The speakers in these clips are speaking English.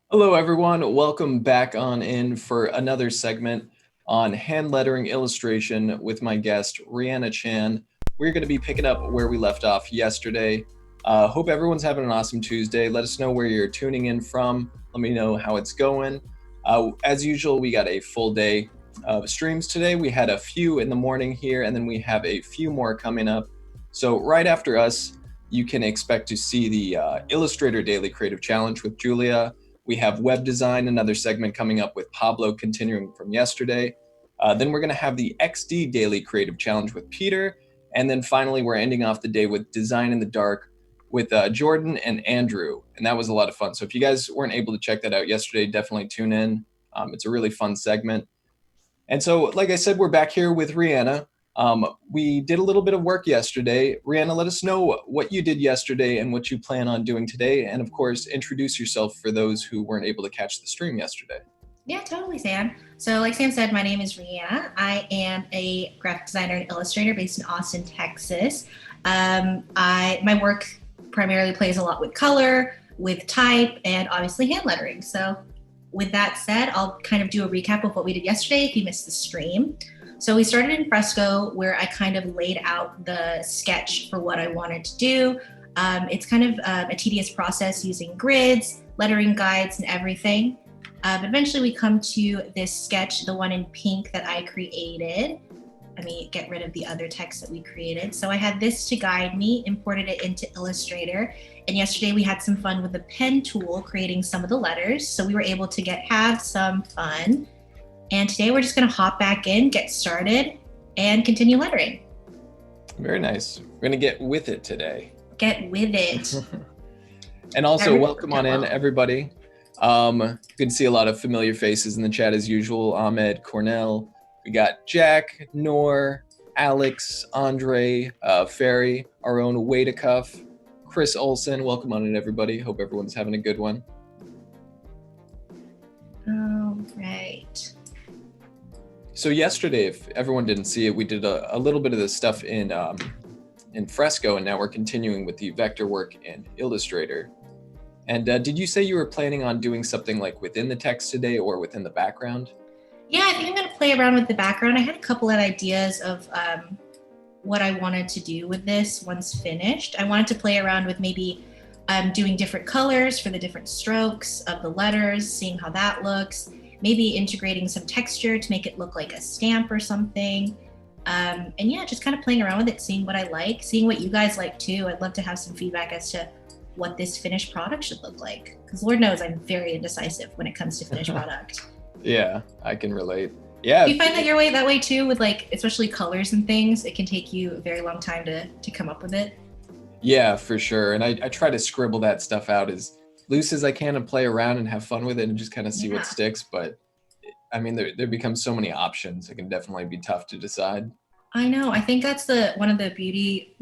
Hello, everyone. Welcome back on in for another segment on hand lettering illustration with my guest, Rhianna Chan. We're going to be picking up where we left off yesterday. Hope everyone's having an awesome Tuesday. Let us know where you're tuning in from. Let me know how it's going. As usual, we got a full day of streams today. We had a few in the morning here, and then we have a few more coming up. So right after us, you can expect to see the Illustrator Daily Creative Challenge with Julia. We have web design, another segment coming up with Pablo, continuing from yesterday. Then we're going to have the XD Daily Creative Challenge with Peter. And then finally, we're ending off the day with Design in the Dark with Jordan and Andrew. And that was a lot of fun. So if you guys weren't able to check that out yesterday, definitely tune in. It's a really fun segment. And so, like I said, we're back here with Rhianna. We did a little bit of work yesterday. Rhianna, let us know what you did yesterday and what you plan on doing today. And of course, introduce yourself for those who weren't able to catch the stream yesterday. Yeah, totally, Sam. So like Sam said, my name is Rhianna. I am a graphic designer and illustrator based in Austin, Texas. My work primarily plays a lot with color, with type, and obviously hand lettering. So with that said, I'll kind of do a recap of what we did yesterday if you missed the stream. So we started in Fresco, where I kind of laid out the sketch for what I wanted to do. It's kind of a tedious process using grids, lettering guides, and everything. But eventually we come to this sketch, the one in pink that I created. Let me get rid of the other text that we created. So I had this to guide me, imported it into Illustrator. And yesterday we had some fun with the pen tool, creating some of the letters. So we were able to have some fun. And today we're just going to hop back in, get started, and continue lettering. Very nice. We're going to get with it today. Get with it. And also welcome on in, everybody. You can see a lot of familiar faces in the chat as usual. Ahmed, Cornell. We got Jack, Noor, Alex, Andre, Ferry, our own Wadecuff, Chris Olson. Welcome on in, everybody. Hope everyone's having a good one. All right. So yesterday, if everyone didn't see it, we did a little bit of this stuff in Fresco, and now we're continuing with the vector work in Illustrator. And did you say you were planning on doing something like within the text today or within the background? Yeah, I think I'm going to play around with the background. I had a couple of ideas of what I wanted to do with this once finished. I wanted to play around with maybe doing different colors for the different strokes of the letters, seeing how that looks, maybe integrating some texture to make it look like a stamp or something. And yeah, just kind of playing around with it, seeing what I like, seeing what you guys like too. I'd love to have some feedback as to what this finished product should look like. Because Lord knows I'm very indecisive when it comes to finished product. Yeah, I can relate. Yeah. Do you find that you're that way too with like, especially colors and things? It can take you a very long time to come up with it. Yeah, for sure. And I try to scribble that stuff out as loose as I can and play around and have fun with it and just kind of see what sticks. But I mean, there becomes so many options. It can definitely be tough to decide. I know. I think that's one of the beauty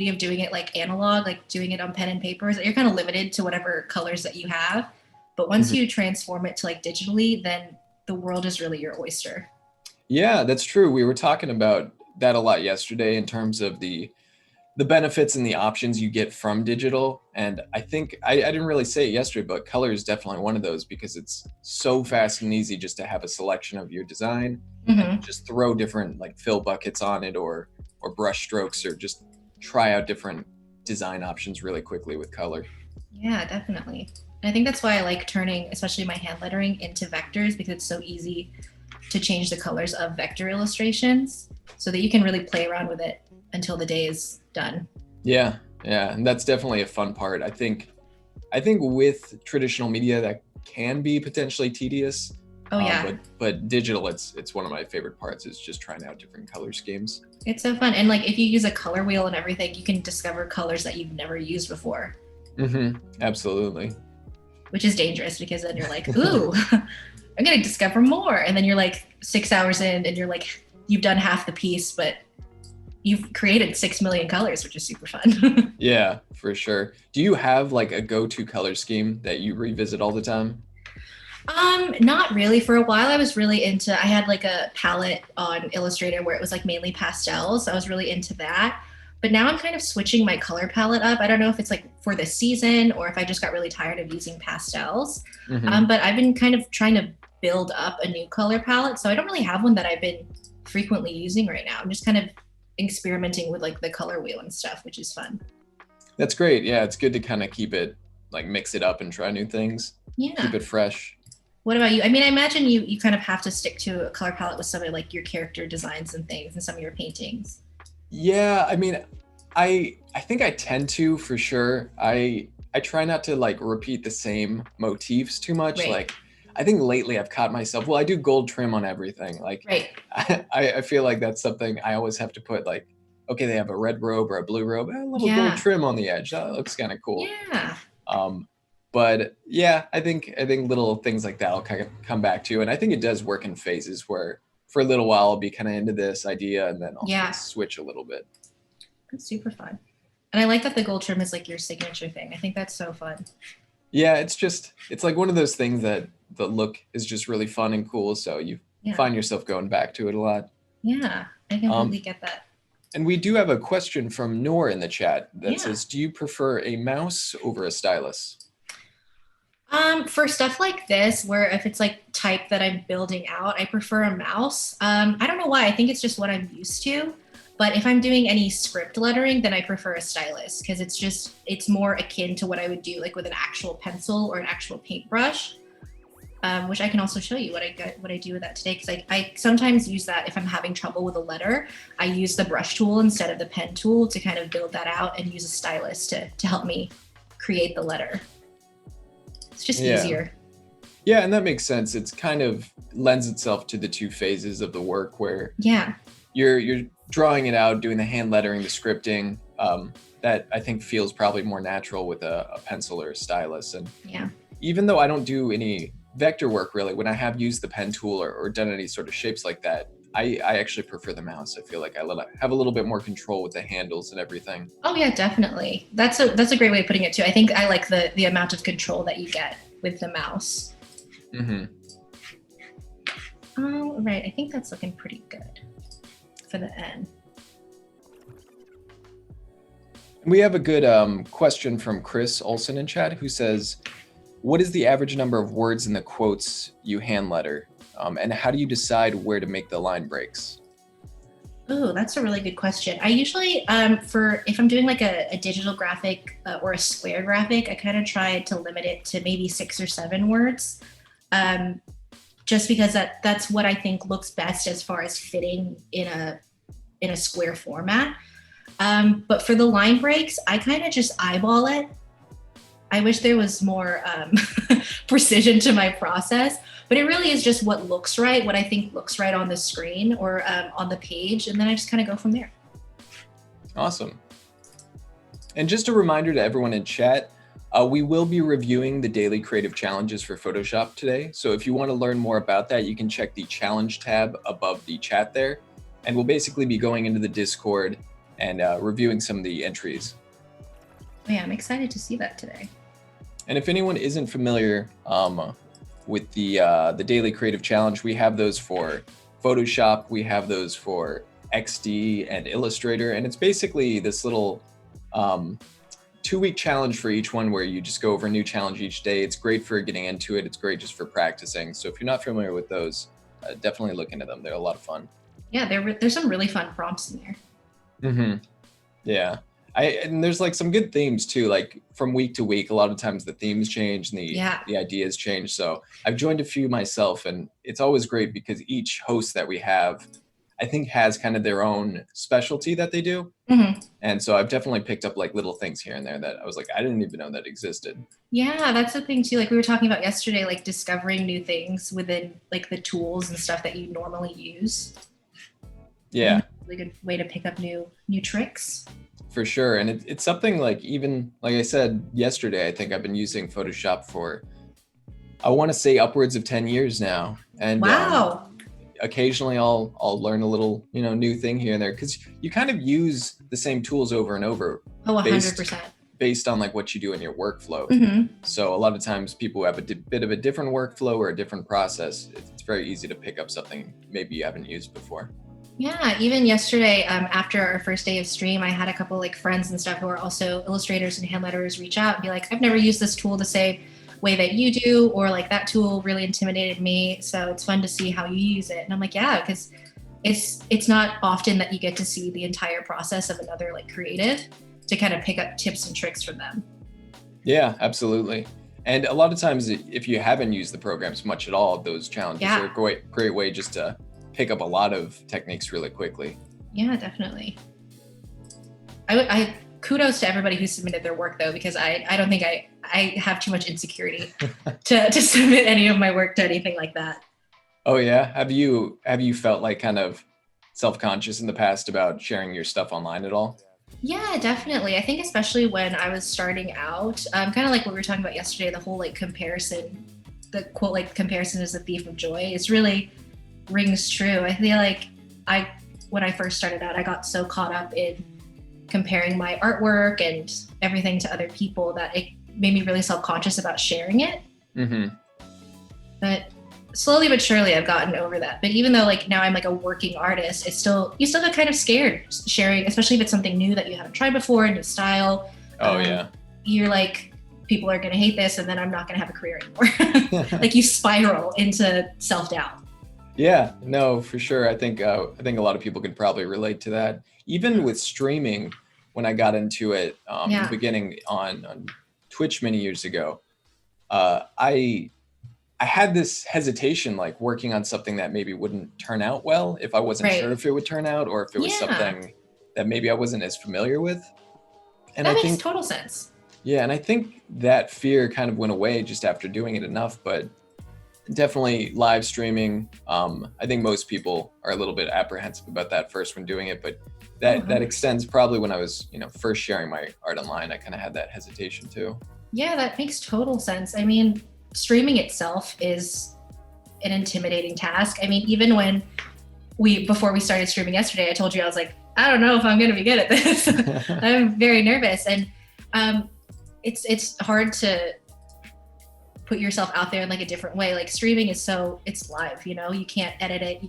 of doing it like analog, like doing it on pen and paper, is that you're kind of limited to whatever colors that you have. But once you transform it to like digitally, then the world is really your oyster. Yeah, that's true. We were talking about that a lot yesterday in terms of the benefits and the options you get from digital. And I think I didn't really say it yesterday, but color is definitely one of those because it's so fast and easy just to have a selection of your design and just throw different like fill buckets on it or brush strokes or just try out different design options really quickly with color. Yeah, definitely. And I think that's why I like turning, especially my hand lettering, into vectors, because it's so easy to change the colors of vector illustrations so that you can really play around with it until the day is done. Yeah, and that's definitely a fun part. I think with traditional media that can be potentially tedious. Oh yeah. But digital, it's one of my favorite parts is just trying out different color schemes. It's so fun. And like if you use a color wheel and everything, you can discover colors that you've never used before. Absolutely. Which is dangerous because then you're like, ooh, I'm gonna discover more. And then you're like 6 hours in and you're like, you've done half the piece, but you've created 6 million colors, which is super fun. Yeah, for sure. Do you have like a go-to color scheme that you revisit all the time? Not really. For a while, I was really into, I had like a palette on Illustrator where it was like mainly pastels. So I was really into that. But now I'm kind of switching my color palette up. I don't know if it's like for the season or if I just got really tired of using pastels. But I've been kind of trying to build up a new color palette. So I don't really have one that I've been frequently using right now. I'm just kind of experimenting with like the color wheel and stuff, which is fun. That's great. Yeah, it's good to kind of keep it, like mix it up and try new things. Yeah. Keep it fresh. What about you? I mean, I imagine you kind of have to stick to a color palette with some of like your character designs and things and some of your paintings. Yeah, I mean, I think I tend to for sure. I try not to like repeat the same motifs too much. Right. Like I think lately I've caught myself. Well, I do gold trim on everything. Like Right. I feel like that's something I always have to put like, okay, they have a red robe or a blue robe, a little gold trim on the edge. That looks kind of cool. Yeah. But yeah, I think little things like that I'll kind of come back to, and I think it does work in phases where for a little while I'll be kind of into this idea, and then I'll switch a little bit. That's super fun, and I like that the gold trim is like your signature thing. I think that's so fun. Yeah, it's like one of those things that the look is just really fun and cool, so you find yourself going back to it a lot. Yeah, I completely get that. And we do have a question from Noor in the chat that says, do you prefer a mouse over a stylus? For stuff like this, where if it's like type that I'm building out, I prefer a mouse. I don't know why. I think it's just what I'm used to. But if I'm doing any script lettering, then I prefer a stylus because it's more akin to what I would do like with an actual pencil or an actual paintbrush, which I can also show you what I do with that today. Because I sometimes use that if I'm having trouble with a letter. I use the brush tool instead of the pen tool to kind of build that out and use a stylus to help me create the letter. It's just easier. Yeah, and that makes sense. It's kind of lends itself to the two phases of the work where you're drawing it out, doing the hand lettering, the scripting. That I think feels probably more natural with a pencil or a stylus. And even though I don't do any vector work really, when I have used the pen tool or done any sort of shapes like that, I actually prefer the mouse. I feel like I have a little bit more control with the handles and everything. Oh yeah, definitely. That's a great way of putting it too. I think I like the amount of control that you get with the mouse. All right, I think that's looking pretty good for the end. We have a good question from Chris Olson in chat who says, what is the average number of words in the quotes you hand letter? And how do you decide where to make the line breaks? Oh, that's a really good question. I usually, if I'm doing like a digital graphic or a square graphic, I kind of try to limit it to maybe 6 or 7 words, just because that's what I think looks best as far as fitting in a square format. But for the line breaks, I kind of just eyeball it. I wish there was more precision to my process, but it really is just what looks right, what I think looks right on the screen or on the page, and then I just kind of go from there. Awesome. And just a reminder to everyone in chat, we will be reviewing the daily creative challenges for Photoshop today. So if you want to learn more about that, you can check the challenge tab above the chat there, and we'll basically be going into the Discord and reviewing some of the entries. Oh yeah, I'm excited to see that today. And if anyone isn't familiar with the Daily Creative Challenge, we have those for Photoshop, we have those for XD and Illustrator, and it's basically this little 2-week challenge for each one where you just go over a new challenge each day. It's great for getting into it. It's great just for practicing. So if you're not familiar with those, definitely look into them. They're a lot of fun. Yeah, there's some really fun prompts in there. Yeah. And there's like some good themes too, like from week to week, a lot of times the themes change and the ideas change. So I've joined a few myself, and it's always great because each host that we have I think has kind of their own specialty that they do. Mm-hmm. And so I've definitely picked up like little things here and there that I was like, I didn't even know that existed. Yeah, that's the thing too. Like we were talking about yesterday, like discovering new things within like the tools and stuff that you normally use. Yeah. Really good way to pick up new tricks. For sure. And it's something like, even like I said yesterday, I think I've been using Photoshop for, I want to say upwards of 10 years now. And wow. Occasionally I'll learn a little, new thing here and there, because you kind of use the same tools over and over. Oh, 100%. Based on like what you do in your workflow. Mm-hmm. So a lot of times people who have a bit of a different workflow or a different process, it's very easy to pick up something maybe you haven't used before. Yeah, even yesterday, after our first day of stream, I had a couple like friends and stuff who are also illustrators and hand letterers reach out and be like, I've never used this tool the same way that you do, or like that tool really intimidated me. So it's fun to see how you use it. And I'm like, yeah, because it's not often that you get to see the entire process of another like creative to kind of pick up tips and tricks from them. Yeah, absolutely. And a lot of times if you haven't used the programs much at all, those challenges are a great way just to pick up a lot of techniques really quickly. Yeah, definitely. I kudos to everybody who submitted their work though, because I don't think I have too much insecurity to submit any of my work to anything like that. Oh yeah. Have you felt like kind of self-conscious in the past about sharing your stuff online at all? Yeah, definitely. I think especially when I was starting out, kind of like what we were talking about yesterday, the whole like comparison, the quote like comparison is the thief of joy, is really rings true. I feel like when I first started out, I got so caught up in comparing my artwork and everything to other people that it made me really self-conscious about sharing it. Mm-hmm. But slowly but surely I've gotten over that. But even though like now I'm like a working artist, you still get kind of scared sharing, especially if it's something new that you haven't tried before, a new style. Oh yeah. You're like, people are going to hate this and then I'm not going to have a career anymore. Like you spiral into self-doubt. Yeah, no, for sure. I think a lot of people can probably relate to that. Even with streaming, when I got into it in the beginning on Twitch many years ago, I had this hesitation, like working on something that maybe wouldn't turn out well if I wasn't sure if it would turn out, or if it was something that maybe I wasn't as familiar with. And that makes total sense. Yeah, and I think that fear kind of went away just after doing it enough, but definitely live streaming. I think most people are a little bit apprehensive about that first when doing it, but that extends probably when I was, first sharing my art online. I kind of had that hesitation too. Yeah, that makes total sense. I mean, streaming itself is an intimidating task. I mean, even when before we started streaming yesterday, I told you, I was like, I don't know if I'm going to be good at this. I'm very nervous. And it's hard to put yourself out there in like a different way. Like streaming is it's live, you can't edit it.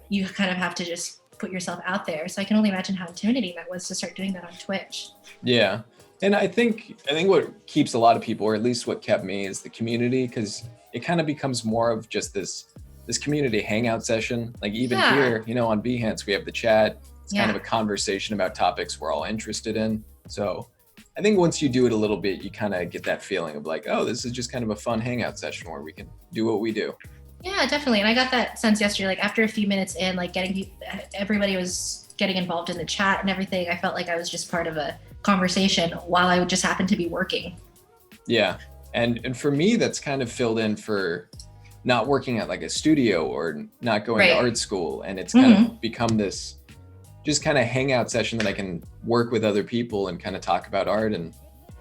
You kind of have to just put yourself out there. So I can only imagine how intimidating that was to start doing that on Twitch. Yeah. And I think what keeps a lot of people, or at least what kept me, is the community, because it kind of becomes more of just this community hangout session. Like even here, on Behance, we have the chat. It's kind of a conversation about topics we're all interested in. So I think once you do it a little bit, you kind of get that feeling of like, oh, this is just kind of a fun hangout session where we can do what we do. Yeah, definitely. And I got that sense yesterday, like after a few minutes in, like everybody was getting involved in the chat and everything. I felt like I was just part of a conversation while I just happened to be working. Yeah. And for me, that's kind of filled in for not working at like a studio or not going to art school. And it's kind of become this just kind of hangout session that I can work with other people and kind of talk about art. And,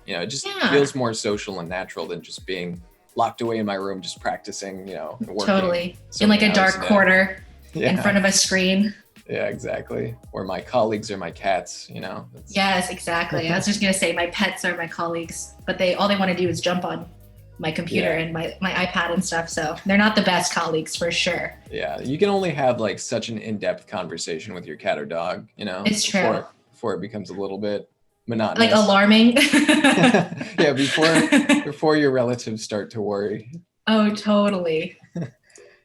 it just feels more social and natural than just being locked away in my room, just practicing, and working. Totally. In like a dark corner in front of a screen. Yeah, exactly. Or my colleagues are my cats, Yes, exactly. I was just going to say my pets are my colleagues, but all they want to do is jump on my computer and my iPad and stuff. So they're not the best colleagues for sure. Yeah. You can only have like such an in-depth conversation with your cat or dog, It's true. Before it becomes a little bit monotonous. Like alarming. Yeah. Before your relatives start to worry. Oh, totally.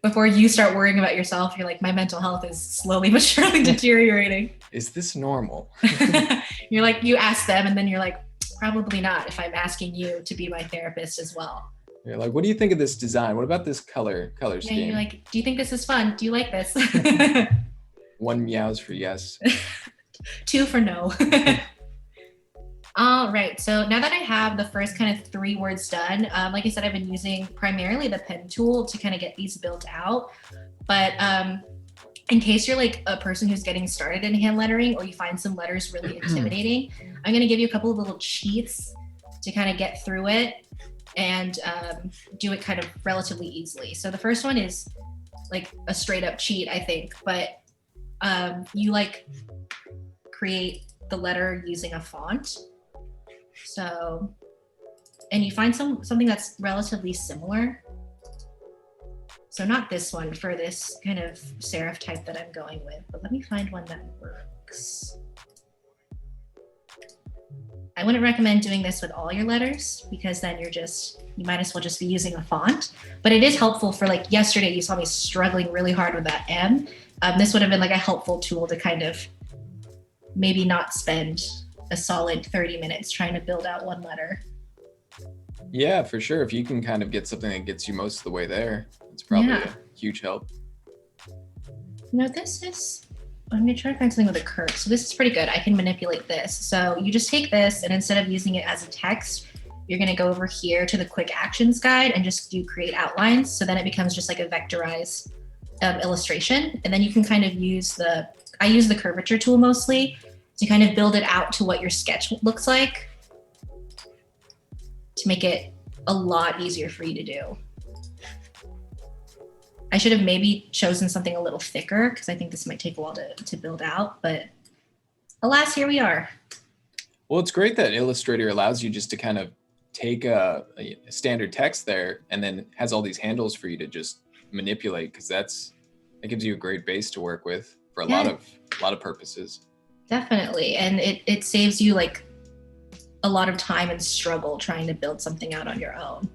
Before you start worrying about yourself, you're like, my mental health is slowly but surely deteriorating. Is this normal? You're like, you ask them and then you're like, probably not if I'm asking you to be my therapist as well. You're like, what do you think of this design? What about this color scheme? You're like, do you think this is fun? Do you like this? One meows for yes. 2 for no. All right. So now that I have the first kind of 3 words done, like I said, I've been using primarily the pen tool to kind of get these built out. But in case you're like a person who's getting started in hand lettering or you find some letters really intimidating, I'm going to give you a couple of little cheats to kind of get through it and do it kind of relatively easily. So the first one is like a straight up cheat, I think, but you like create the letter using a font. So, and you find something that's relatively similar. So not this one for this kind of serif type that I'm going with, but let me find one that works. I wouldn't recommend doing this with all your letters because then you might as well just be using a font. But it is helpful for like yesterday, you saw me struggling really hard with that M. This would have been like a helpful tool to kind of maybe not spend a solid 30 minutes trying to build out one letter. Yeah, for sure. If you can kind of get something that gets you most of the way there, it's probably a huge help. No, I'm going to try to find something with a curve. So this is pretty good. I can manipulate this. So you just take this and instead of using it as a text, you're going to go over here to the quick actions guide and just do create outlines. So then it becomes just like a vectorized illustration. And then you can kind of I use the curvature tool mostly to kind of build it out to what your sketch looks like to make it a lot easier for you to do. I should have maybe chosen something a little thicker because I think this might take a while to build out, but alas, here we are. Well, it's great that Illustrator allows you just to kind of take a standard text there and then has all these handles for you to just manipulate because that gives you a great base to work with for a lot of purposes. Definitely. And it saves you like a lot of time and struggle trying to build something out on your own.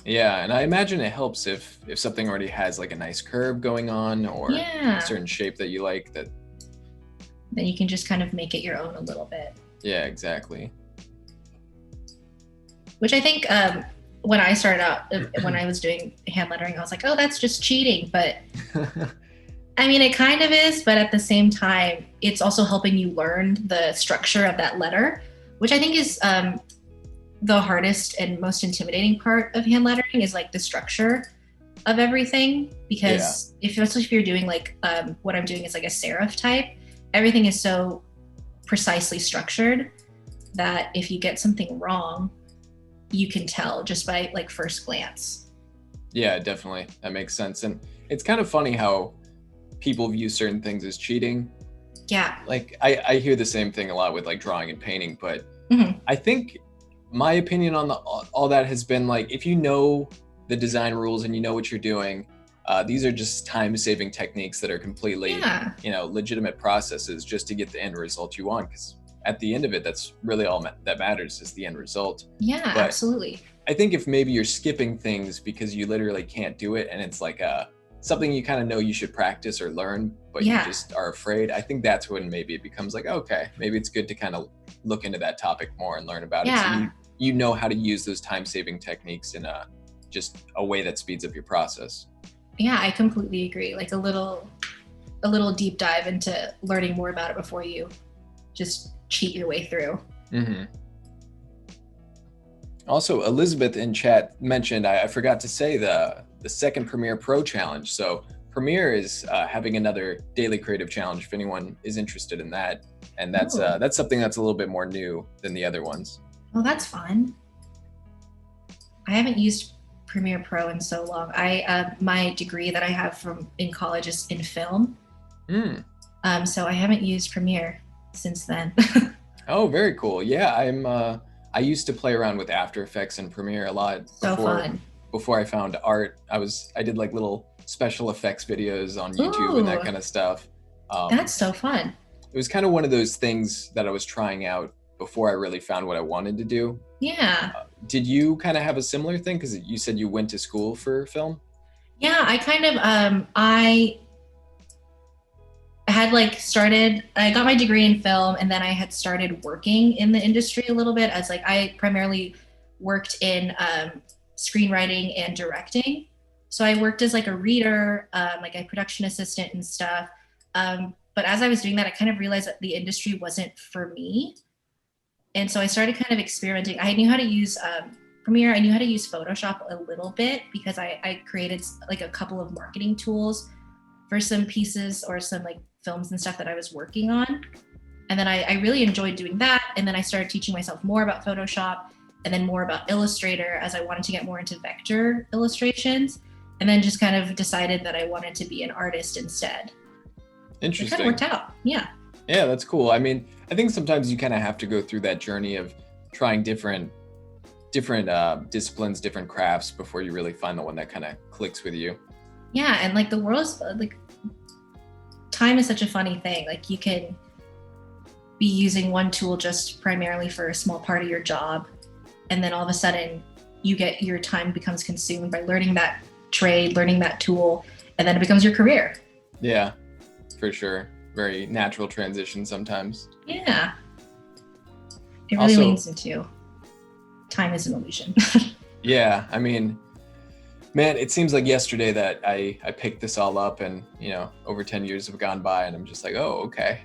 Yeah, and I imagine it helps if something already has like a nice curve going on or a certain shape that you like, that then you can just kind of make it your own a little bit. Yeah, exactly. Which I think when I started out, when I was doing hand lettering, I was like, oh, that's just cheating. But I mean, it kind of is, but at the same time, it's also helping you learn the structure of that letter, which I think is the hardest and most intimidating part of hand lettering is like the structure of everything. Because especially if you're doing like what I'm doing is like a serif type, everything is so precisely structured that if you get something wrong, you can tell just by like first glance. Yeah, definitely. That makes sense. And it's kind of funny how people view certain things as cheating. Yeah. Like I hear the same thing a lot with like drawing and painting, but I think my opinion on all that has been like, if you know the design rules and you know what you're doing, these are just time-saving techniques that are completely, legitimate processes just to get the end result you want. Because at the end of it, that's really all that matters is the end result. Yeah, but absolutely. I think if maybe you're skipping things because you literally can't do it and it's like something you kind of know you should practice or learn, but you just are afraid, I think that's when maybe it becomes like, okay, maybe it's good to kind of look into that topic more and learn about it. So you know how to use those time-saving techniques in just a way that speeds up your process. Yeah, I completely agree. Like a little deep dive into learning more about it before you just cheat your way through. Mm-hmm. Also, Elizabeth in chat mentioned, I forgot to say the second Premiere Pro challenge. So Premiere is having another daily creative challenge if anyone is interested in that. And that's something that's a little bit more new than the other ones. Oh, that's fun. I haven't used Premiere Pro in so long. My degree that I have in college is in film. So I haven't used Premiere since then. Oh, very cool. Yeah, I used to play around with After Effects and Premiere a lot. Fun. Before I found art, I did like little special effects videos on YouTube and that kind of stuff. That's so fun. It was kind of one of those things that I was trying out before I really found what I wanted to do. Yeah. Did you kind of have a similar thing? Because you said you went to school for film? Yeah, I kind of, I had I got my degree in film and then I had started working in the industry a little bit as I primarily worked in screenwriting and directing. So I worked as a reader, a production assistant and stuff. But as I was doing that, I kind of realized that the industry wasn't for me. And so I started kind of experimenting. I knew how to use Premiere. I knew how to use Photoshop a little bit because I created like a couple of marketing tools for some pieces or some like films and stuff that I was working on. And then I really enjoyed doing that. And then I started teaching myself more about Photoshop and then more about Illustrator as I wanted to get more into vector illustrations. And then just kind of decided that I wanted to be an artist instead. Interesting. It kind of worked out. Yeah. Yeah, that's cool. I mean, I think sometimes you kind of have to go through that journey of trying different disciplines, different crafts before you really find the one that kind of clicks with you. Yeah, and like the world's like, time is such a funny thing. Like you can be using one tool just primarily for a small part of your job, and then all of a sudden your time becomes consumed by learning that trade, learning that tool, and then it becomes your career. Yeah, for sure. Very natural transition sometimes. Yeah. It really leans into time is an illusion. Yeah, I mean, man, it seems like yesterday that I picked this all up, and over 10 years have gone by, and I'm just like, oh, okay.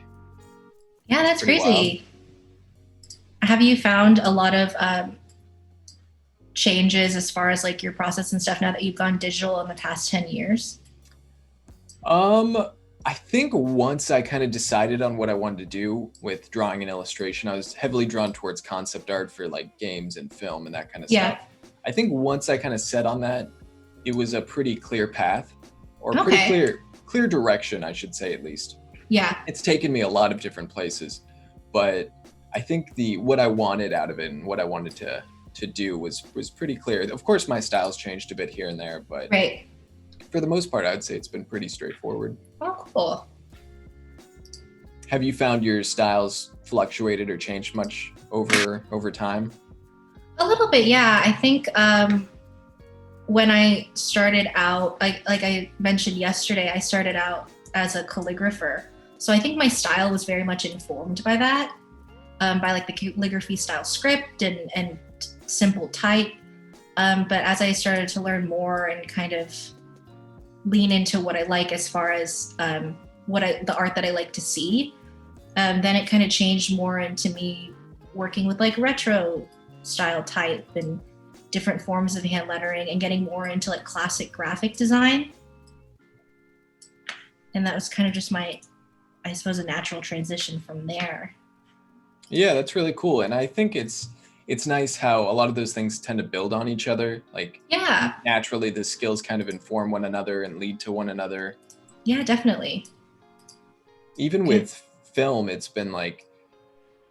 Yeah, that's crazy. Wild. Have you found a lot of changes as far as like your process and stuff now that you've gone digital in the past 10 years? I think once I kind of decided on what I wanted to do with drawing and illustration, I was heavily drawn towards concept art for like games and film and that kind of stuff. I think once I kind of set on that, it was a pretty clear path, or pretty clear direction, I should say, at least. Yeah. It's taken me a lot of different places, but I think what I wanted out of it and what I wanted to do was pretty clear. Of course, my style's changed a bit here and there, but for the most part, I'd say it's been pretty straightforward. Oh, cool. Have you found your styles fluctuated or changed much over time? A little bit, yeah. I think when I started out, like I mentioned yesterday, I started out as a calligrapher. So I think my style was very much informed by that, by like the calligraphy style script and simple type. But as I started to learn more and kind of lean into what I like as far as the art that I like to see, then it kind of changed more into me working with like retro style type and different forms of hand lettering and getting more into like classic graphic design. And that was kind of just I suppose, a natural transition from there. Yeah, that's really cool. And I think it's nice how a lot of those things tend to build on each other. Like, yeah, naturally the skills kind of inform one another and lead to one another. Yeah, definitely. Even with film, it's been like,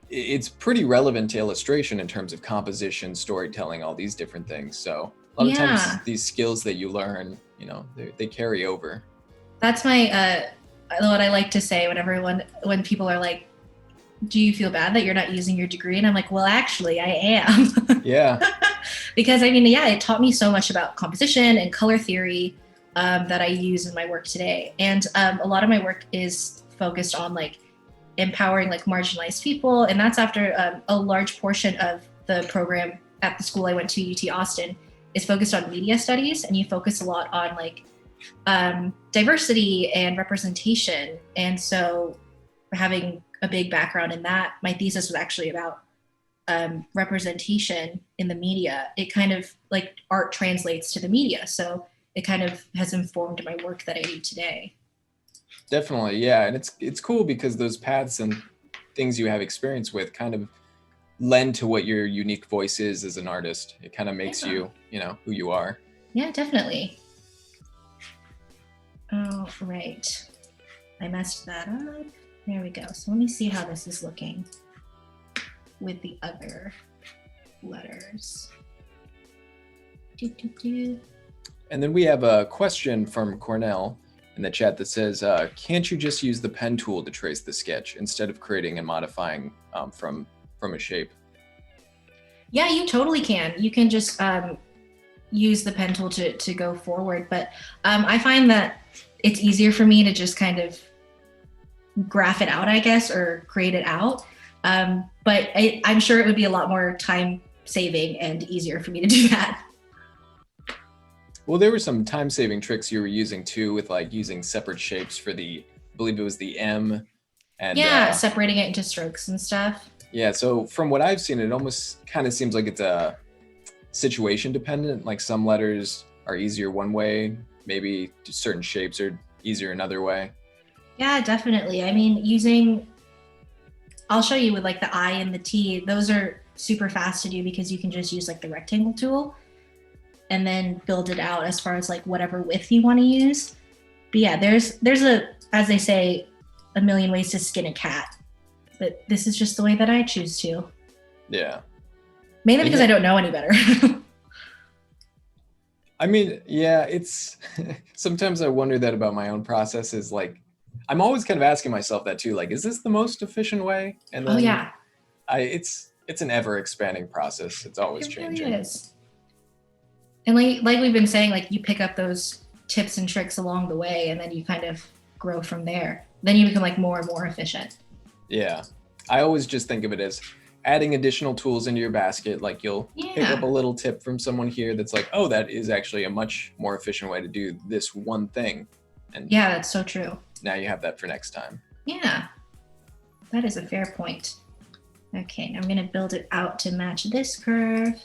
it's pretty relevant to illustration in terms of composition, storytelling, all these different things. So a lot of times these skills that you learn, they carry over. That's what I like to say when people are like, do you feel bad that you're not using your degree? And I'm like, well, actually I am. Yeah. Because it taught me so much about composition and color theory that I use in my work today. And a lot of my work is focused on like empowering like marginalized people. And that's after a large portion of the program at the school I went to, UT Austin, is focused on media studies. And you focus a lot on like diversity and representation. And so having a big background in that, my thesis was actually about representation in the media. It kind of like art translates to the media. So it kind of has informed my work that I do today. Definitely. Yeah. And it's cool because those paths and things you have experience with kind of lend to what your unique voice is as an artist. It kind of makes you, who you are. Yeah, definitely. Oh, right. I messed that up. There we go. So let me see how this is looking with the other letters. And then we have a question from Cornell in the chat that says, can't you just use the pen tool to trace the sketch instead of creating and modifying from a shape? Yeah, you totally can. You can just use the pen tool to go forward. But I find that it's easier for me to just kind of graph it out, I guess, or create it out. But I'm sure it would be a lot more time saving and easier for me to do that. Well, there were some time saving tricks you were using too, with like using separate shapes for the believe it was the M. And Yeah, separating it into strokes and stuff. yeah, so from what I've seen, it almost kind of seems like it's a situation dependent. Like some letters are easier one way, maybe certain shapes are easier another way. Yeah, definitely. I mean, I'll show you with like the I and the T, those are super fast to do because you can just use like the rectangle tool and then build it out as far as like whatever width you want to use. But yeah, there's as they say, a million ways to skin a cat. But this is just the way that I choose to. Yeah. Mainly because I don't know any better. I mean, yeah, it's sometimes I wonder that about my own process is like, I'm always kind of asking myself that too. Like, is this the most efficient way? And then yeah. It's an ever expanding process. It's always changing. Really is. And like we've been saying, like you pick up those tips and tricks along the way and then you kind of grow from there. Then you become like more and more efficient. Yeah. I always just think of it as adding additional tools into your basket. Like you'll pick up a little tip from someone here that's like, oh, that is actually a much more efficient way to do this one thing. And yeah, that's so true. Now you have that for next time. Yeah, that is a fair point. Okay, now I'm going to build it out to match this curve.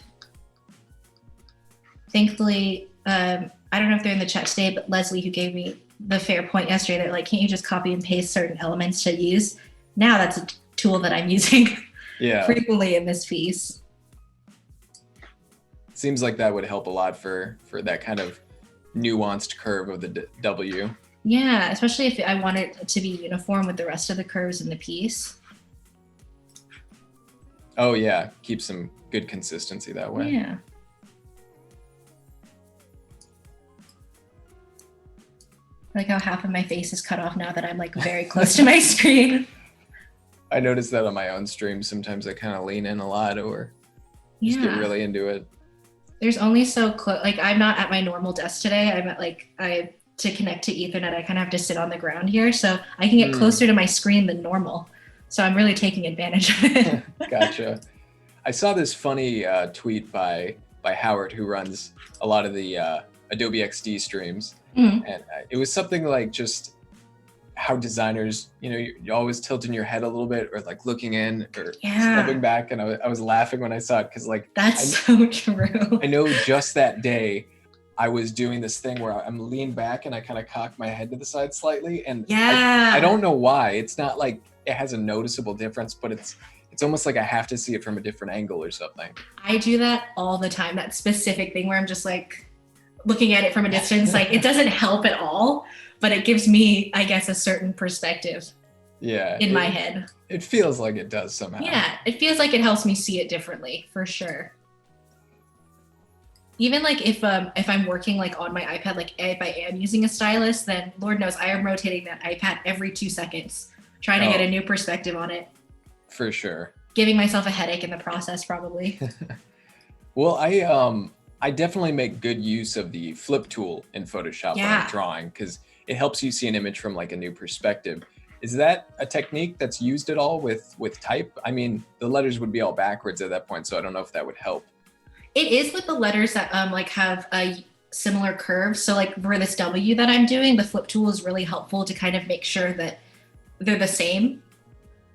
Thankfully, I don't know if they're in the chat today, but Leslie, who gave me the fair point yesterday, they're like, can't you just copy and paste certain elements to use? Now that's a tool that I'm using frequently in this piece. Seems like that would help a lot for that kind of nuanced curve of the W. Yeah, especially if I want it to be uniform with the rest of the curves in the piece. Oh yeah, keep some good consistency that way. Yeah. I like how half of my face is cut off now that I'm like very close to my screen. I noticed that on my own stream. Sometimes I kind of lean in a lot or just get really into it. There's only so close. Like I'm not at my normal desk today. I'm at to connect to Ethernet, I kind of have to sit on the ground here. So I can get closer to my screen than normal. So I'm really taking advantage of it. Gotcha. I saw this funny tweet by Howard, who runs a lot of the Adobe XD streams. Mm-hmm. And it was something like just how designers, you're always tilting your head a little bit or like looking in or stepping back. And I was laughing when I saw it because like that's so true. I know just that day I was doing this thing where I'm leaned back and I kind of cock my head to the side slightly. And I don't know why. It's not like it has a noticeable difference, but it's almost like I have to see it from a different angle or something. I do that all the time, that specific thing where I'm just like looking at it from a distance. Like it doesn't help at all, but it gives me, I guess, a certain perspective in my head. It feels like it does somehow. Yeah, it feels like it helps me see it differently, for sure. Even like if I'm working like on my iPad, like if I am using a stylus, then Lord knows I am rotating that iPad every 2 seconds, trying to get a new perspective on it. For sure. Giving myself a headache in the process, probably. Well, I definitely make good use of the flip tool in Photoshop when I'm drawing because it helps you see an image from like a new perspective. Is that a technique that's used at all with type? I mean, the letters would be all backwards at that point, so I don't know if that would help. It is with the letters that like have a similar curve. So like for this W that I'm doing, the flip tool is really helpful to kind of make sure that they're the same,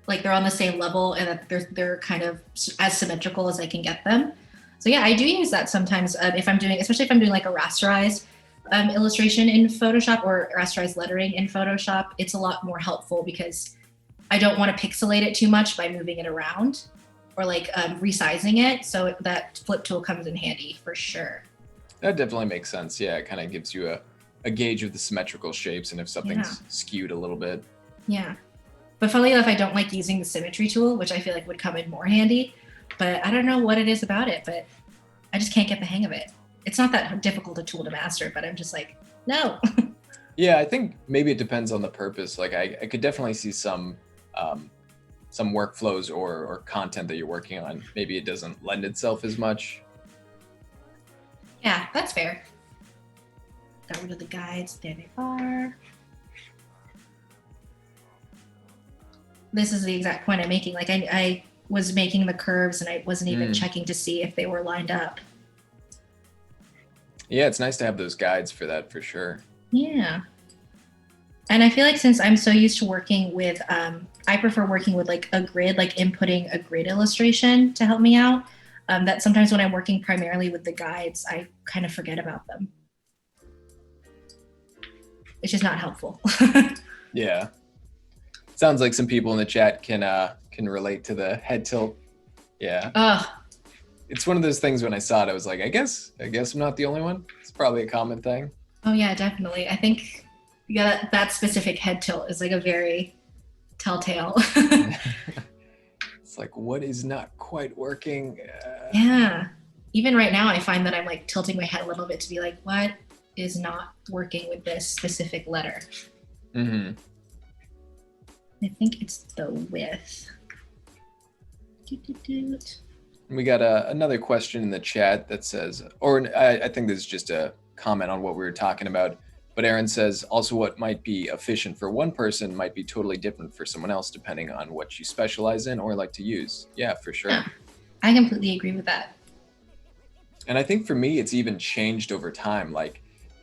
like they're on the same level and that they're kind of as symmetrical as I can get them. So yeah, I do use that sometimes if I'm doing, especially if I'm doing like a rasterized illustration in Photoshop or rasterized lettering in Photoshop. It's a lot more helpful because I don't want to pixelate it too much by moving it around or like resizing it. So that flip tool comes in handy for sure. That definitely makes sense. Yeah, it kind of gives you a gauge of the symmetrical shapes and if something's skewed a little bit. Yeah. But funnily enough, I don't like using the symmetry tool, which I feel like would come in more handy. But I don't know what it is about it, but I just can't get the hang of it. It's not that difficult a tool to master, but I'm just like, no. Yeah, I think maybe it depends on the purpose. Like I could definitely see some workflows or content that you're working on. Maybe it doesn't lend itself as much. Yeah, that's fair. Got rid of the guides. There they are. This is the exact point I'm making. Like I was making the curves and I wasn't even checking to see if they were lined up. Yeah, it's nice to have those guides for that for sure. Yeah. And I feel like since I'm so used to working with, I prefer working with like a grid, like inputting a grid illustration to help me out. That sometimes when I'm working primarily with the guides, I kind of forget about them. It's just not helpful. Yeah. Sounds like some people in the chat can relate to the head tilt. Yeah. Oh, It's one of those things when I saw it, I was like, I guess I'm not the only one. It's probably a common thing. oh yeah, definitely. I think yeah, that specific head tilt is like a very telltale. It's like, what is not quite working? Yeah. Even right now, I find that I'm like tilting my head a little bit to be like, what is not working with this specific letter? Mm-hmm. I think it's the width. We got another question in the chat that says, or I think this is just a comment on what we were talking about, but Aaron says, also what might be efficient for one person might be totally different for someone else, depending on what you specialize in or like to use. Yeah, for sure. Yeah, I completely agree with that. And I think for me, it's even changed over time. Like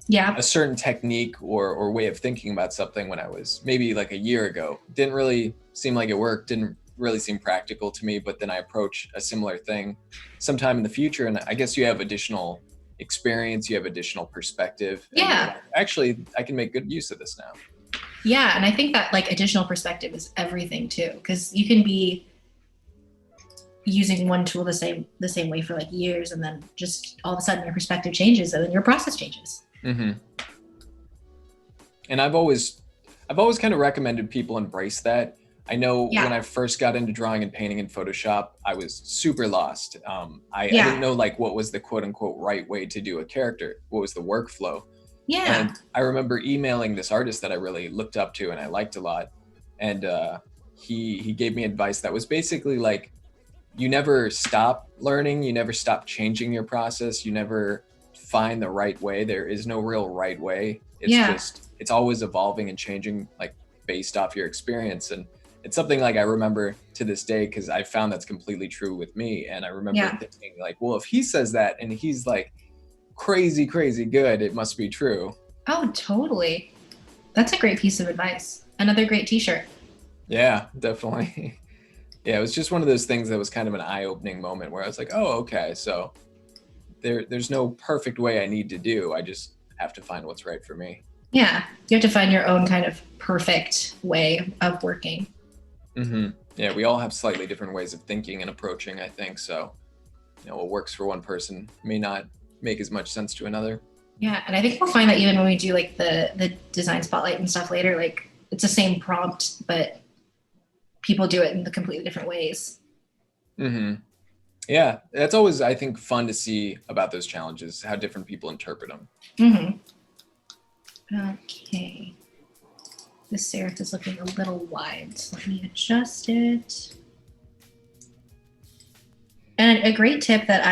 Yeah. a certain technique or way of thinking about something when I was maybe like a year ago didn't really seem like it worked, didn't really seem practical to me, but then I approach a similar thing sometime in the future, and I guess you have additional experience, you have additional perspective, and you're like, actually I can make good use of this now. Yeah, and I think that like additional perspective is everything too, because you can be using one tool the same way for like years, and then just all of a sudden your perspective changes, and then your process changes. Mm-hmm. And I've always kind of recommended people embrace that. I know when I first got into drawing and painting in Photoshop, I was super lost. I didn't know like what was the quote unquote right way to do a character, what was the workflow. Yeah. And I remember emailing this artist that I really looked up to and I liked a lot. And he gave me advice that was basically like, you never stop learning, you never stop changing your process, you never find the right way. There is no real right way. It's just, it's always evolving and changing, like based off your experience. And it's something like I remember to this day, because I found that's completely true with me. And I remember thinking like, well, if he says that and he's like crazy good, it must be true. Oh, totally. That's a great piece of advice. Another great t-shirt. Yeah, definitely. Yeah, it was just one of those things that was kind of an eye-opening moment where I was like, oh, okay, so there's no perfect way I need to do. I just have to find what's right for me. Yeah, you have to find your own kind of perfect way of working. Mm-hmm. Yeah, we all have slightly different ways of thinking and approaching, I think. So, what works for one person may not make as much sense to another. Yeah, and I think we'll find that even when we do like the design spotlight and stuff later, like it's the same prompt, but people do it in the completely different ways. Mm-hmm. Yeah, that's always, I think, fun to see about those challenges, how different people interpret them. Mm-hmm. Okay. This serif is looking a little wide, so let me adjust it. And a great tip that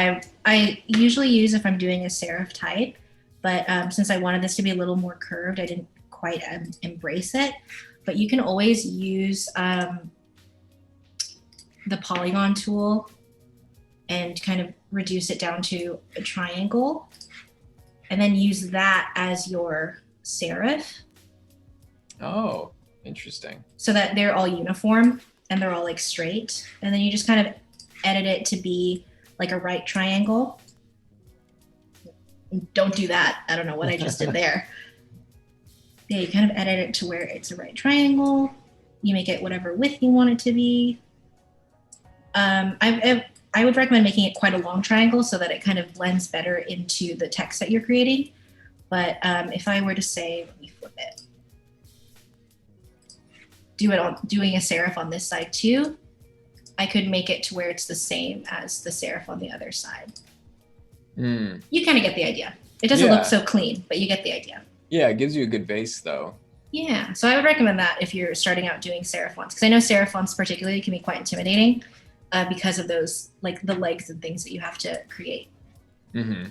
I usually use if I'm doing a serif type, but since I wanted this to be a little more curved, I didn't quite embrace it. But you can always use the polygon tool and kind of reduce it down to a triangle, and then use that as your serif. Oh, interesting. So that they're all uniform and they're all like straight. And then you just kind of edit it to be like a right triangle. Don't do that. I don't know what I just did there. Yeah, you kind of edit it to where it's a right triangle. You make it whatever width you want it to be. I would recommend making it quite a long triangle so that it kind of blends better into the text that you're creating. But if I were to say, let me flip it. Doing a serif on this side too, I could make it to where it's the same as the serif on the other side. You kind of get the idea. It doesn't look so clean, but you get the idea. Yeah, it gives you a good base though. Yeah, so I would recommend that if you're starting out doing serif fonts, because I know serif fonts particularly can be quite intimidating because of those, like the legs and things that you have to create. Mm-hmm.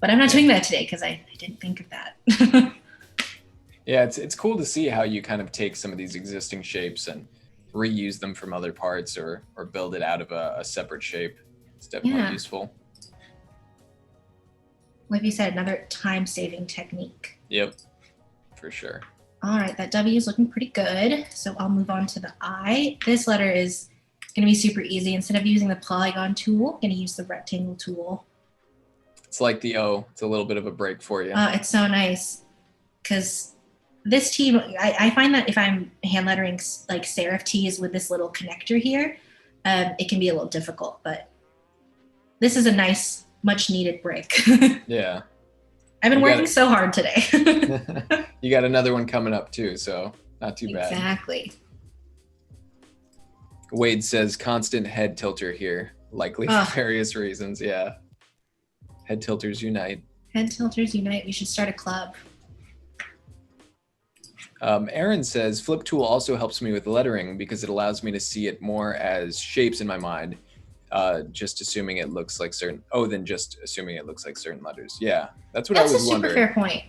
But I'm not doing that today because I didn't think of that. Yeah, it's cool to see how you kind of take some of these existing shapes and reuse them from other parts or build it out of a separate shape. It's definitely useful. Like you said, another time-saving technique. Yep, for sure. All right, that W is looking pretty good. So I'll move on to the I. This letter is going to be super easy. Instead of using the polygon tool, I'm going to use the rectangle tool. It's like the O. It's a little bit of a break for you. It's so nice because this T, I find that if I'm hand lettering like serif T's with this little connector here, it can be a little difficult, but this is a nice, much needed break. Yeah. I've been working so hard today. You got another one coming up too, so not too bad. Exactly. Wade says constant head tilter here, likely for various reasons. Yeah. Head tilters unite. Head tilters unite. We should start a club. Aaron says flip tool also helps me with lettering because it allows me to see it more as shapes in my mind. Just assuming it looks like certain. Oh, then just assuming it looks like certain letters. Yeah, that's what I was wondering. That's a super fair point.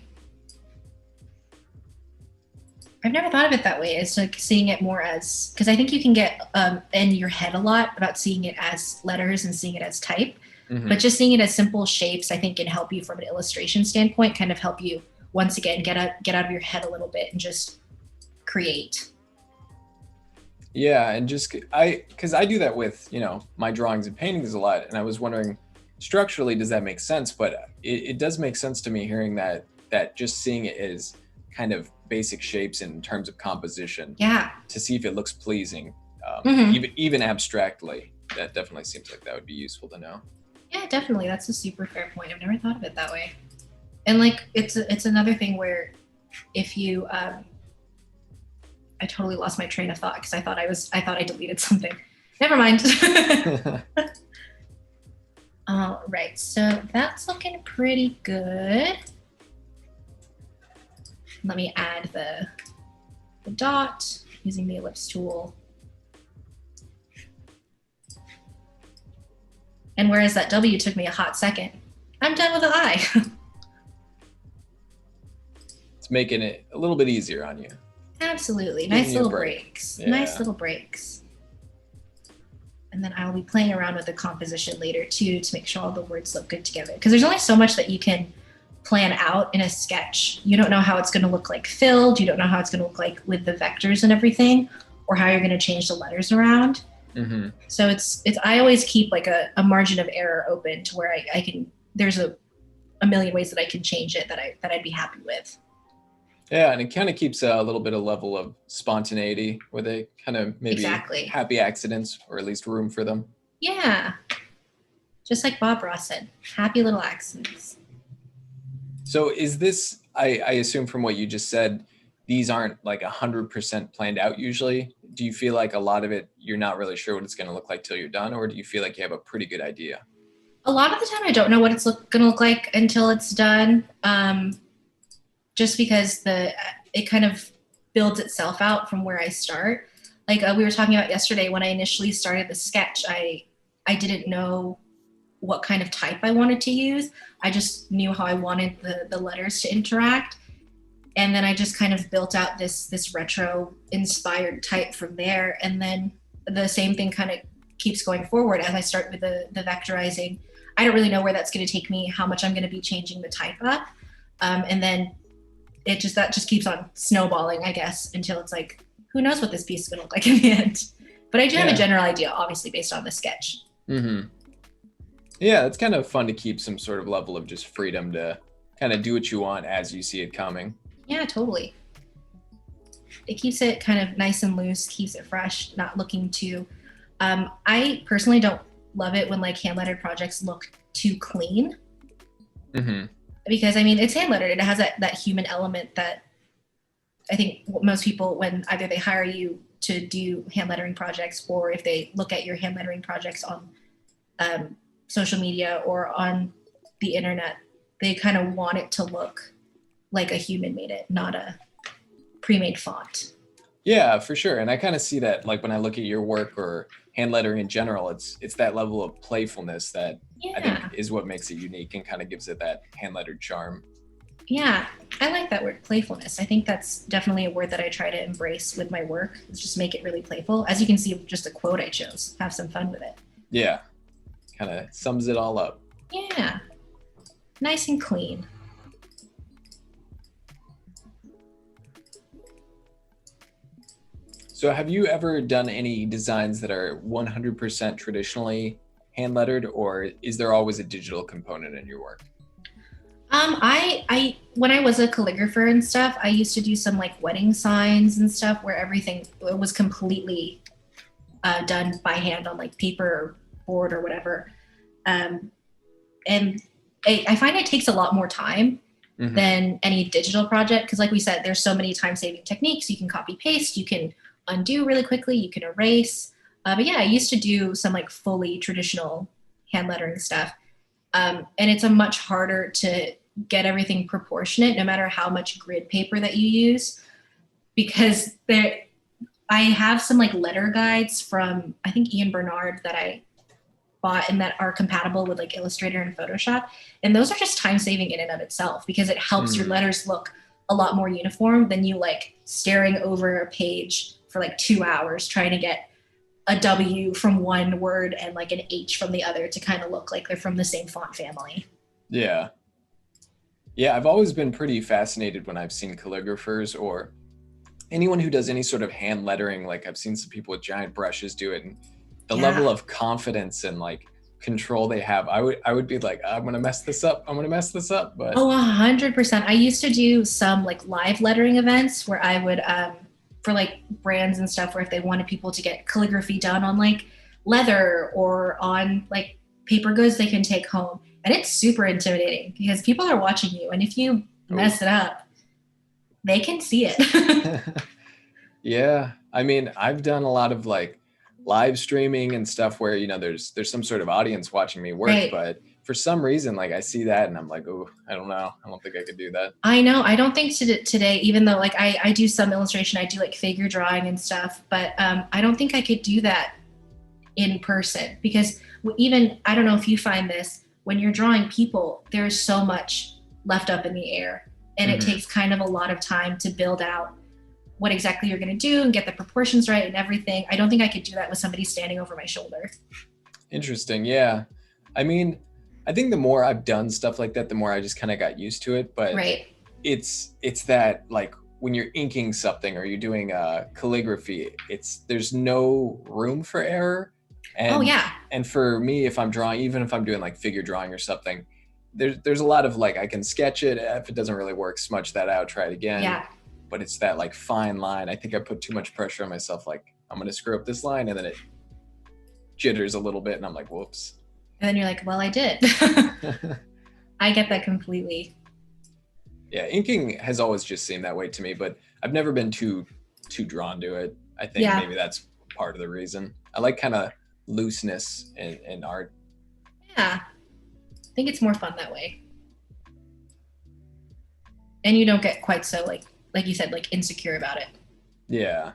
I've never thought of it that way. It's like seeing it more as, because I think you can get in your head a lot about seeing it as letters and seeing it as type. Mm-hmm. But just seeing it as simple shapes, I think, can help you from an illustration standpoint. Kind of help you once again get out of your head a little bit and just create. Yeah, and just because I do that with my drawings and paintings a lot, and I was wondering structurally does that make sense? But it does make sense to me hearing that just seeing it as kind of basic shapes in terms of composition. Yeah. To see if it looks pleasing, even abstractly, that definitely seems like that would be useful to know. Yeah, definitely. That's a super fair point. I've never thought of it that way. And like it's another thing where if you I totally lost my train of thought because I thought I deleted something. Never mind. All right, so that's looking pretty good. Let me add the dot using the ellipse tool. And whereas that W took me a hot second, I'm done with the I. It's making it a little bit easier on you. Absolutely. Nice little breaks. Yeah. Nice little breaks. And then I'll be playing around with the composition later too to make sure all the words look good together. Because there's only so much that you can plan out in a sketch. You don't know how it's going to look like filled. You don't know how it's going to look like with the vectors and everything, or how you're going to change the letters around. Mm-hmm. So it's I always keep like a margin of error open to where I can, there's a million ways that I can change it that I'd be happy with. Yeah, and it kind of keeps a little bit of level of spontaneity where they kind of maybe happy accidents, or at least room for them. Yeah. Just like Bob Ross said, happy little accidents. So is this, I assume from what you just said, these aren't like 100% planned out usually. Do you feel like a lot of it, you're not really sure what it's going to look like till you're done? Or do you feel like you have a pretty good idea? A lot of the time I don't know what it's going to look like until it's done. Just because it kind of builds itself out from where I start. Like we were talking about yesterday, when I initially started the sketch, I didn't know what kind of type I wanted to use. I just knew how I wanted the letters to interact. And then I just kind of built out this retro inspired type from there. And then the same thing kind of keeps going forward as I start with the vectorizing. I don't really know where that's going to take me, how much I'm going to be changing the type up. And then that just keeps on snowballing, I guess, until it's like, who knows what this piece is going to look like in the end. But I do have a general idea, obviously, based on the sketch. Mm-hmm. Yeah, it's kind of fun to keep some sort of level of just freedom to kind of do what you want as you see it coming. Yeah, totally. It keeps it kind of nice and loose, keeps it fresh, not looking too... I personally don't love it when like hand-lettered projects look too clean. Mm-hmm. Because, I mean, it's hand-lettered. It has that human element that I think most people, when either they hire you to do hand-lettering projects, or if they look at your hand-lettering projects on social media or on the internet, they kind of want it to look like a human made it, not a pre-made font. Yeah, for sure. And I kind of see that, like when I look at your work or hand lettering in general, it's that level of playfulness that I think is what makes it unique and kind of gives it that hand lettered charm. Yeah, I like that word, playfulness. I think that's definitely a word that I try to embrace with my work. Is just make it really playful. As you can see, just a quote I chose. Have some fun with it. Yeah, kind of sums it all up. Yeah, nice and clean. So have you ever done any designs that are 100% traditionally hand lettered, or is there always a digital component in your work? I when I was a calligrapher and stuff, I used to do some like wedding signs and stuff where everything was completely done by hand on like paper or board or whatever. Um, and I find it takes a lot more time Hmm. than any digital project because, like we said, there's so many time-saving techniques. You can copy paste, you can undo really quickly, you can erase. But yeah, I used to do some like fully traditional hand lettering stuff, and it's a much harder to get everything proportionate, no matter how much grid paper that you use, because there. I have some like letter guides from I think Ian Bernard that I bought and that are compatible with like Illustrator and Photoshop. And those are just time saving in and of itself because it helps your Mm. letters look a lot more uniform than you like staring over a page for like 2 hours trying to get a W from one word and like an H from the other to kind of look like they're from the same font family. Yeah. Yeah, I've always been pretty fascinated when I've seen calligraphers or anyone who does any sort of hand lettering. Like I've seen some people with giant brushes do it, and the Yeah. level of confidence and like control they have. I would be like, I'm gonna mess this up. I'm gonna mess this up. But Oh, 100%. I used to do some like live lettering events where I would, for like brands and stuff, where if they wanted people to get calligraphy done on like leather or on like paper goods they can take home. And it's super intimidating because people are watching you. And if you oh. mess it up, they can see it. Yeah, I mean, I've done a lot of like live streaming and stuff where, there's some sort of audience watching me work, Right. but for some reason, like I see that and I'm like, oh, I don't know. I don't think I could do that. I know. I don't think today, even though like I do some illustration, I do like figure drawing and stuff, but I don't think I could do that in person because even I don't know if you find this when you're drawing people, there's so much left up in the air, and it Hmm. takes kind of a lot of time to build out what exactly you're going to do and get the proportions right and everything. I don't think I could do that with somebody standing over my shoulder. Interesting. Yeah. I mean, I think the more I've done stuff like that, the more I just kind of got used to it. But Right. it's that like when you're inking something or you're doing calligraphy, there's no room for error. Oh and yeah. and for me, if I'm drawing, even if I'm doing like figure drawing or something, there's a lot of like I can sketch it. If it doesn't really work, smudge that out, try it again. Yeah. But it's that like fine line. I think I put too much pressure on myself, like I'm going to screw up this line, and then it jitters a little bit and I'm like, whoops. And then you're like, well, I did. I get that completely. Yeah, inking has always just seemed that way to me, but I've never been too drawn to it. I think Yeah. maybe that's part of the reason. I like kind of looseness in art. Yeah. I think it's more fun that way. And you don't get quite so like you said, like insecure about it. Yeah.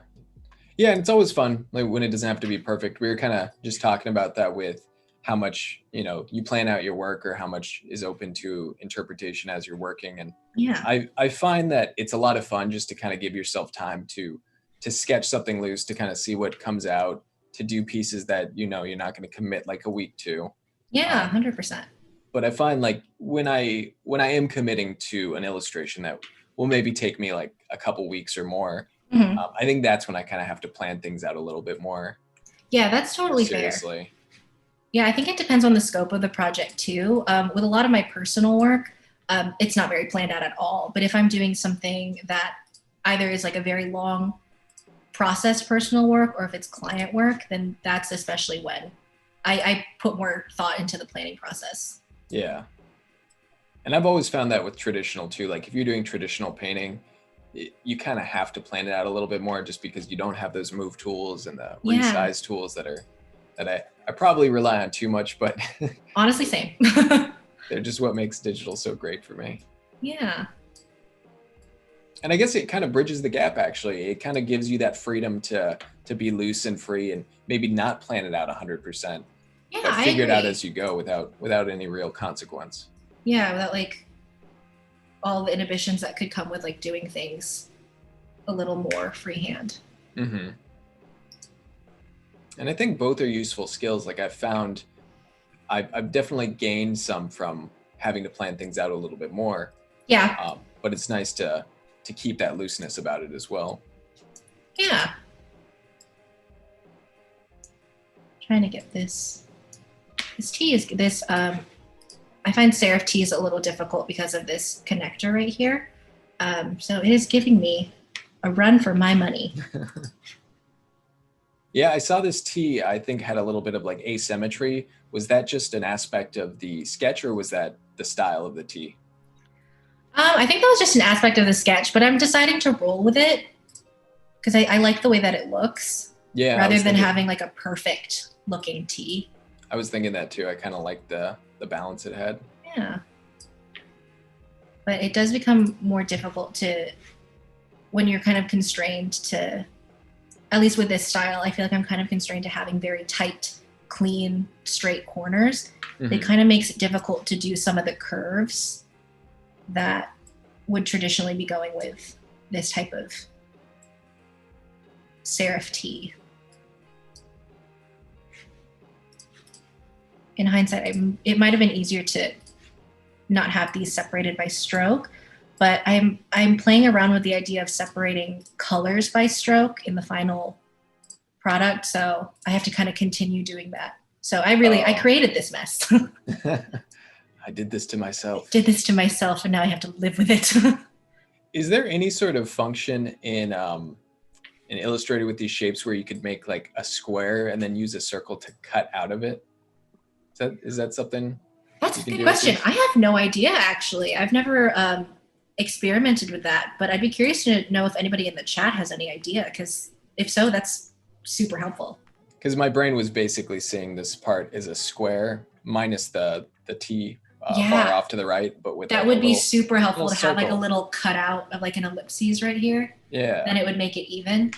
Yeah, and it's always fun like when it doesn't have to be perfect. We were kind of just talking about that with how much, you plan out your work or how much is open to interpretation as you're working. And Yeah. I find that it's a lot of fun just to kind of give yourself time to sketch something loose, to kind of see what comes out, to do pieces that you're not going to commit like a week to. Yeah, Um, 100%. but I find like when I am committing to an illustration that will maybe take me like a couple weeks or more, Hmm. I think that's when I kind of have to plan things out a little bit Yeah, that's more totally fair. seriously. Yeah, I think it depends on the scope of the project too. With a lot of my personal work, it's not very planned out at all. But if I'm doing something that either is like a very long process personal work or if it's client work, then that's especially when I put more thought into the planning process. Yeah. And I've always found that with traditional too. Like if you're doing traditional painting, you kind of have to plan it out a little bit more just because you don't have those move tools and the Yeah, resize tools that I probably rely on too much, but honestly, same. they're just what makes digital so great for me. Yeah. And I guess it kind of bridges the gap actually. It kind of gives you that freedom to be loose and free and maybe not plan it out 100%, Yeah, but I figure it out agree. as you go without any real consequence. Yeah, without like all the inhibitions that could come with like doing things a little more freehand. Hmm. And I think both are useful skills. Like I've found I've definitely gained some from having to plan things out a little bit more. Yeah. But it's nice to keep that looseness about it as well. Yeah. trying to get this. This tea is this. I find serif tea is a little difficult because of this connector right here. So it is giving me a run for my money. Yeah, I saw this tea, I think had a little bit of like asymmetry. Was that just an aspect of the sketch or was that the style of the tea? I think that was just an aspect of the sketch, but I'm deciding to roll with it because I like the way that it looks Yeah, rather than having like a perfect looking tea. I was thinking that too. I kind of liked the balance it had. Yeah. But it does become more difficult to, when you're kind of constrained to, at least with this style, I feel like I'm kind of constrained to having very tight, clean, straight corners. Mm-hmm. It kind of makes it difficult to do some of the curves that would traditionally be going with this type of serif tea. In hindsight, it might have been easier to not have these separated by stroke, but I'm playing around with the idea of separating colors by stroke in the final product, so I have to kind of continue doing that. So I created this mess. I did this to myself. And now I have to live with it. Is there any sort of function in Illustrator with these shapes where you could make like a square and then use a circle to cut out of it? Is that something? That's a good question. I have no idea, actually. I've never experimented with that, but I'd be curious to know if anybody in the chat has any idea, because if so, that's super helpful. Because my brain was basically seeing this part as a square minus the T bar off to the right, but with that would be super helpful to have like a little cutout of like an ellipses right here. Yeah. Then it would make it even.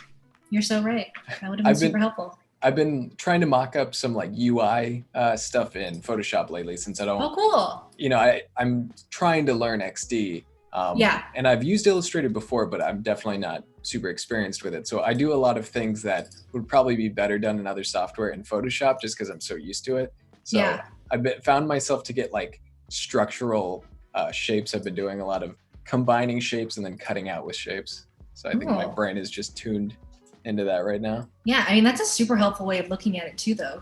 You're so right. That would have been super helpful. I've been trying to mock up some like UI stuff in Photoshop lately since I don't. Oh, cool. You know, I'm trying to learn XD. And I've used Illustrator before, but I'm definitely not super experienced with it. So I do a lot of things that would probably be better done in other software in Photoshop just because I'm so used to it. So I've found myself to get like structural shapes. I've been doing a lot of combining shapes and then cutting out with shapes. So I think my brain is just tuned into that right now. Yeah, I mean, that's a super helpful way of looking at it too, though,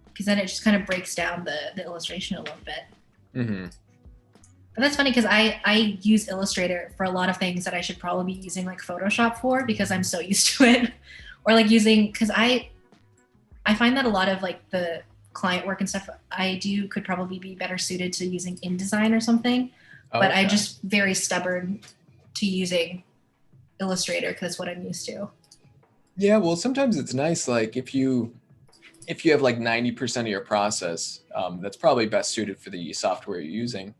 because then it just kind of breaks down the illustration a little bit. Mm-hmm. But that's funny because I use Illustrator for a lot of things that I should probably be using like Photoshop for, because I'm so used to it. Or like because I find that a lot of like the client work and stuff I do could probably be better suited to using InDesign or something. But I'm just very stubborn to using Illustrator because it's what I'm used to. Yeah, well, sometimes it's nice, like if you have like 90% of your process, that's probably best suited for the software you're using,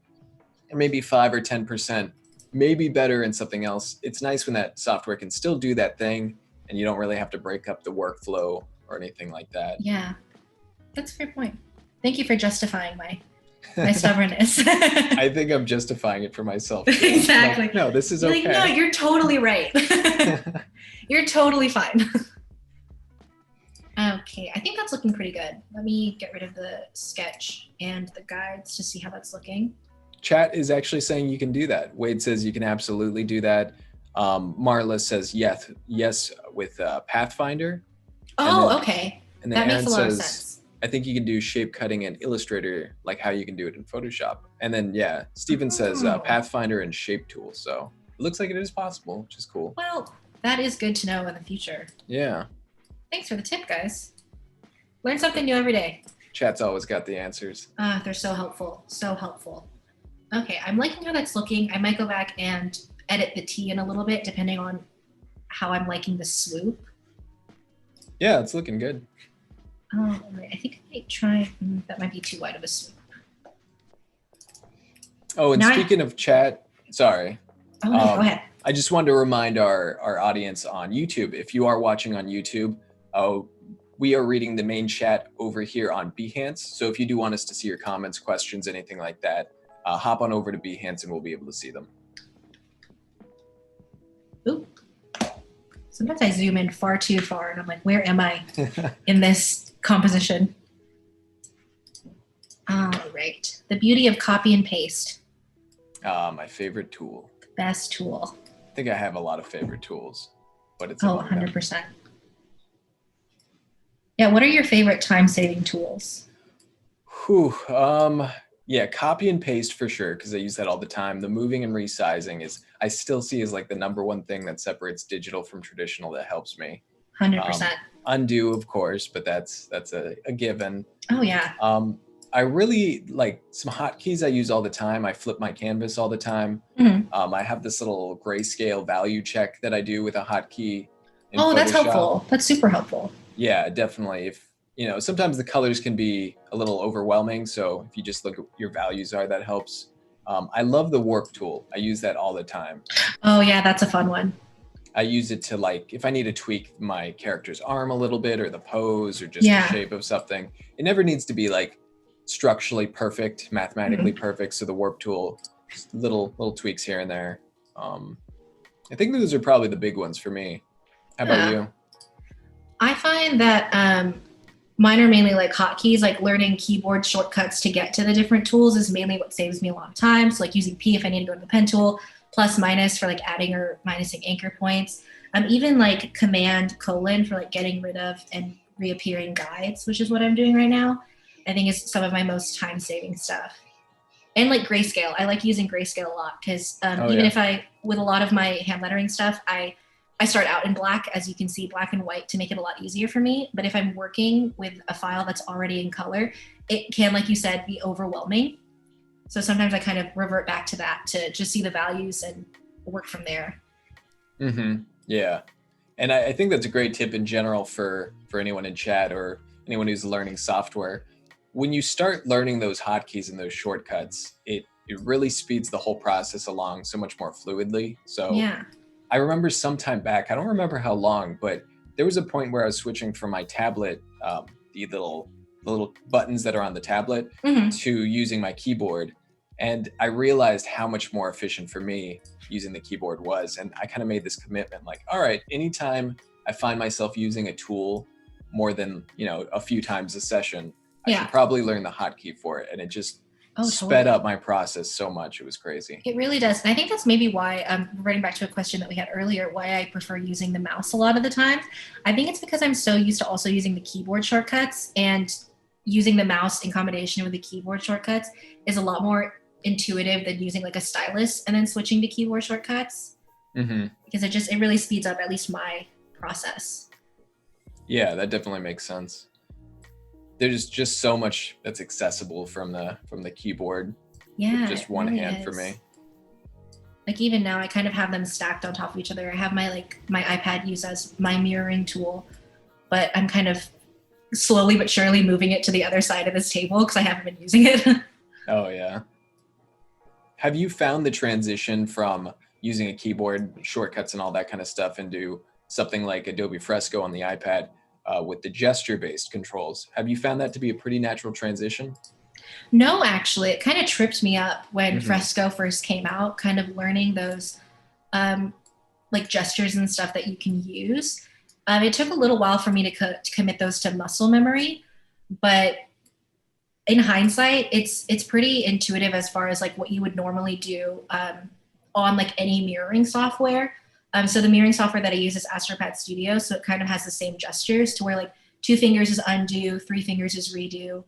and maybe 5 or 10% maybe better in something else. It's nice when that software can still do that thing and you don't really have to break up the workflow or anything like that. Yeah, that's a fair point. Thank you for justifying my stubbornness. I think I'm justifying it for myself too. Exactly. Like, no, this is okay. Like, no, you're totally right. You're totally fine. Okay, I think that's looking pretty good. Let me get rid of the sketch and the guides to see how that's looking. Chat is actually saying you can do that. Wade says you can absolutely do that. Marla says yes with Pathfinder. Okay. And then that Aaron makes a lot of says, sense. I think you can do shape cutting in Illustrator like how you can do it in Photoshop. And then Steven says Pathfinder and Shape Tool. So it looks like it is possible, which is cool. Well, that is good to know in the future. Yeah. Thanks for the tip, guys. Learn something new every day. Chat's always got the answers. They're so helpful. So helpful. Okay, I'm liking how that's looking. I might go back and edit the T in a little bit, depending on how I'm liking the swoop. Yeah, it's looking good. Oh, right. I think I might try. That might be too wide of a swoop. Oh, and speaking of chat, sorry. Oh, no, go ahead. I just wanted to remind our audience on YouTube, if you are watching on YouTube, we are reading the main chat over here on Behance. So if you do want us to see your comments, questions, anything like that, hop on over to Behance and we'll be able to see them. Ooh. Sometimes I zoom in far too far and I'm like, where am I in this composition? All right. The beauty of copy and paste. My favorite tool. The best tool. I think I have a lot of favorite tools, but it's 100%. Yeah, what are your favorite time-saving tools? Whew, yeah, copy and paste for sure, because I use that all the time. The moving and resizing is I still see as like the number one thing that separates digital from traditional that helps me. Um, 100%. Undo, of course, but that's a given. Oh yeah. Um, I really like some hotkeys I use all the time. I flip my canvas all the time. Mhm. I have this little grayscale value check that I do with a hotkey in Oh, that's Photoshop. helpful. That's super helpful. Yeah, definitely. If sometimes the colors can be a little overwhelming. So if you just look at what your values are, that helps. I love the warp tool. I use that all the time. Oh yeah, that's a fun one. I use it to like if I need to tweak my character's arm a little bit or the pose or just the Yeah. shape of something. It never needs to be like structurally perfect, mathematically Mhm. perfect. So the warp tool, just little tweaks here and there. Um, I think those are probably the big ones for me. How about Yeah. you? I find that mine are mainly like hotkeys, like learning keyboard shortcuts to get to the different tools is mainly what saves me a lot of time. So like using P if I need to go to the pen tool, plus minus for like adding or minusing anchor points. Even like command colon for like getting rid of and reappearing guides, which is what I'm doing right now. I think is some of my most time saving stuff. And like grayscale, I like using grayscale a lot because Oh even yeah. if I with a lot of my hand lettering stuff, I start out in black, as you can see, black and white to make it a lot easier for me. But if I'm working with a file that's already in color, it can, like you said, be overwhelming. So sometimes I kind of revert back to that to just see the values and work from there. Yeah. And I think that's a great tip in general for anyone in chat or anyone who's learning software. When you start learning those hotkeys and those shortcuts, it really speeds the whole process along so much more fluidly. So Yeah. I remember some time back, I don't remember how long, but there was a point where I was switching from my tablet, the little buttons that are on the tablet, Mm-hmm. to using my keyboard, and I realized how much more efficient for me using the keyboard was. And I kind of made this commitment, like, all right, anytime I find myself using a tool more than a few times a session, I should Yeah. probably learn the hotkey for it. And it just Oh, sped totally. up my process so much. It was crazy. It really does. And I think that's maybe why, writing back to a question that we had earlier, why I prefer using the mouse a lot of the time. I think it's because I'm so used to also using the keyboard shortcuts, and using the mouse in combination with the keyboard shortcuts is a lot more intuitive than using like a stylus and then switching to keyboard shortcuts, Hmm. because it really speeds up at least my process. Yeah, that definitely makes sense. There's just so much that's accessible from the keyboard with Yeah, it just one really hand for is. me. Like even now I kind of have them stacked on top of each other. I have my iPad used as my mirroring tool, but I'm kind of slowly but surely moving it to the other side of this table because I haven't been using it. Oh yeah. Have you found the transition from using a keyboard, shortcuts and all that kind of stuff into something like Adobe Fresco on the iPad with the gesture-based controls? Have you found that to be a pretty natural transition? No, actually, it kind of tripped me up when Hmm. Fresco first came out, kind of learning those um, like gestures and stuff that you can use. It took a little while for me to commit those to muscle memory, but in hindsight, it's pretty intuitive as far as like what you would normally do on like any mirroring software. So the mirroring software that I use is AstroPad Studio, so it kind of has the same gestures to where like 2 fingers is undo, 3 fingers is redo.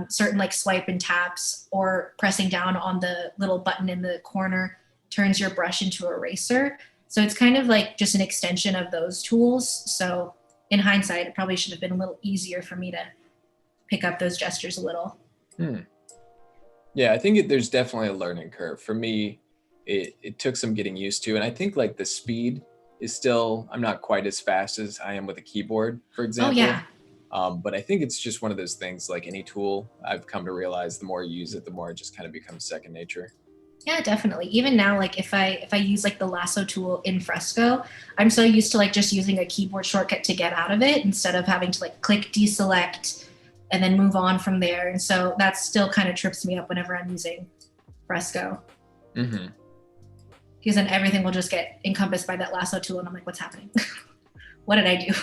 Certain like swipe and taps or pressing down on the little button in the corner turns your brush into a eraser. So it's kind of like just an extension of those tools. So in hindsight, it probably should have been a little easier for me to pick up those gestures a little. Hmm. Yeah, I think there's definitely a learning curve. For me, it took some getting used to. And I think like the speed is still, I'm not quite as fast as I am with a keyboard, for Oh yeah. example. But I think it's just one of those things like any tool I've come to realize the more you use it, the more it just kind of becomes second nature. Yeah, definitely. Even now, like if I use like the lasso tool in Fresco, I'm so used to like just using a keyboard shortcut to get out of it instead of having to like click deselect and then move on from there. And so that still kind of trips me up whenever I'm using Fresco, Hmm. because then everything will just get encompassed by that lasso tool, and I'm like, what's happening? What did I do?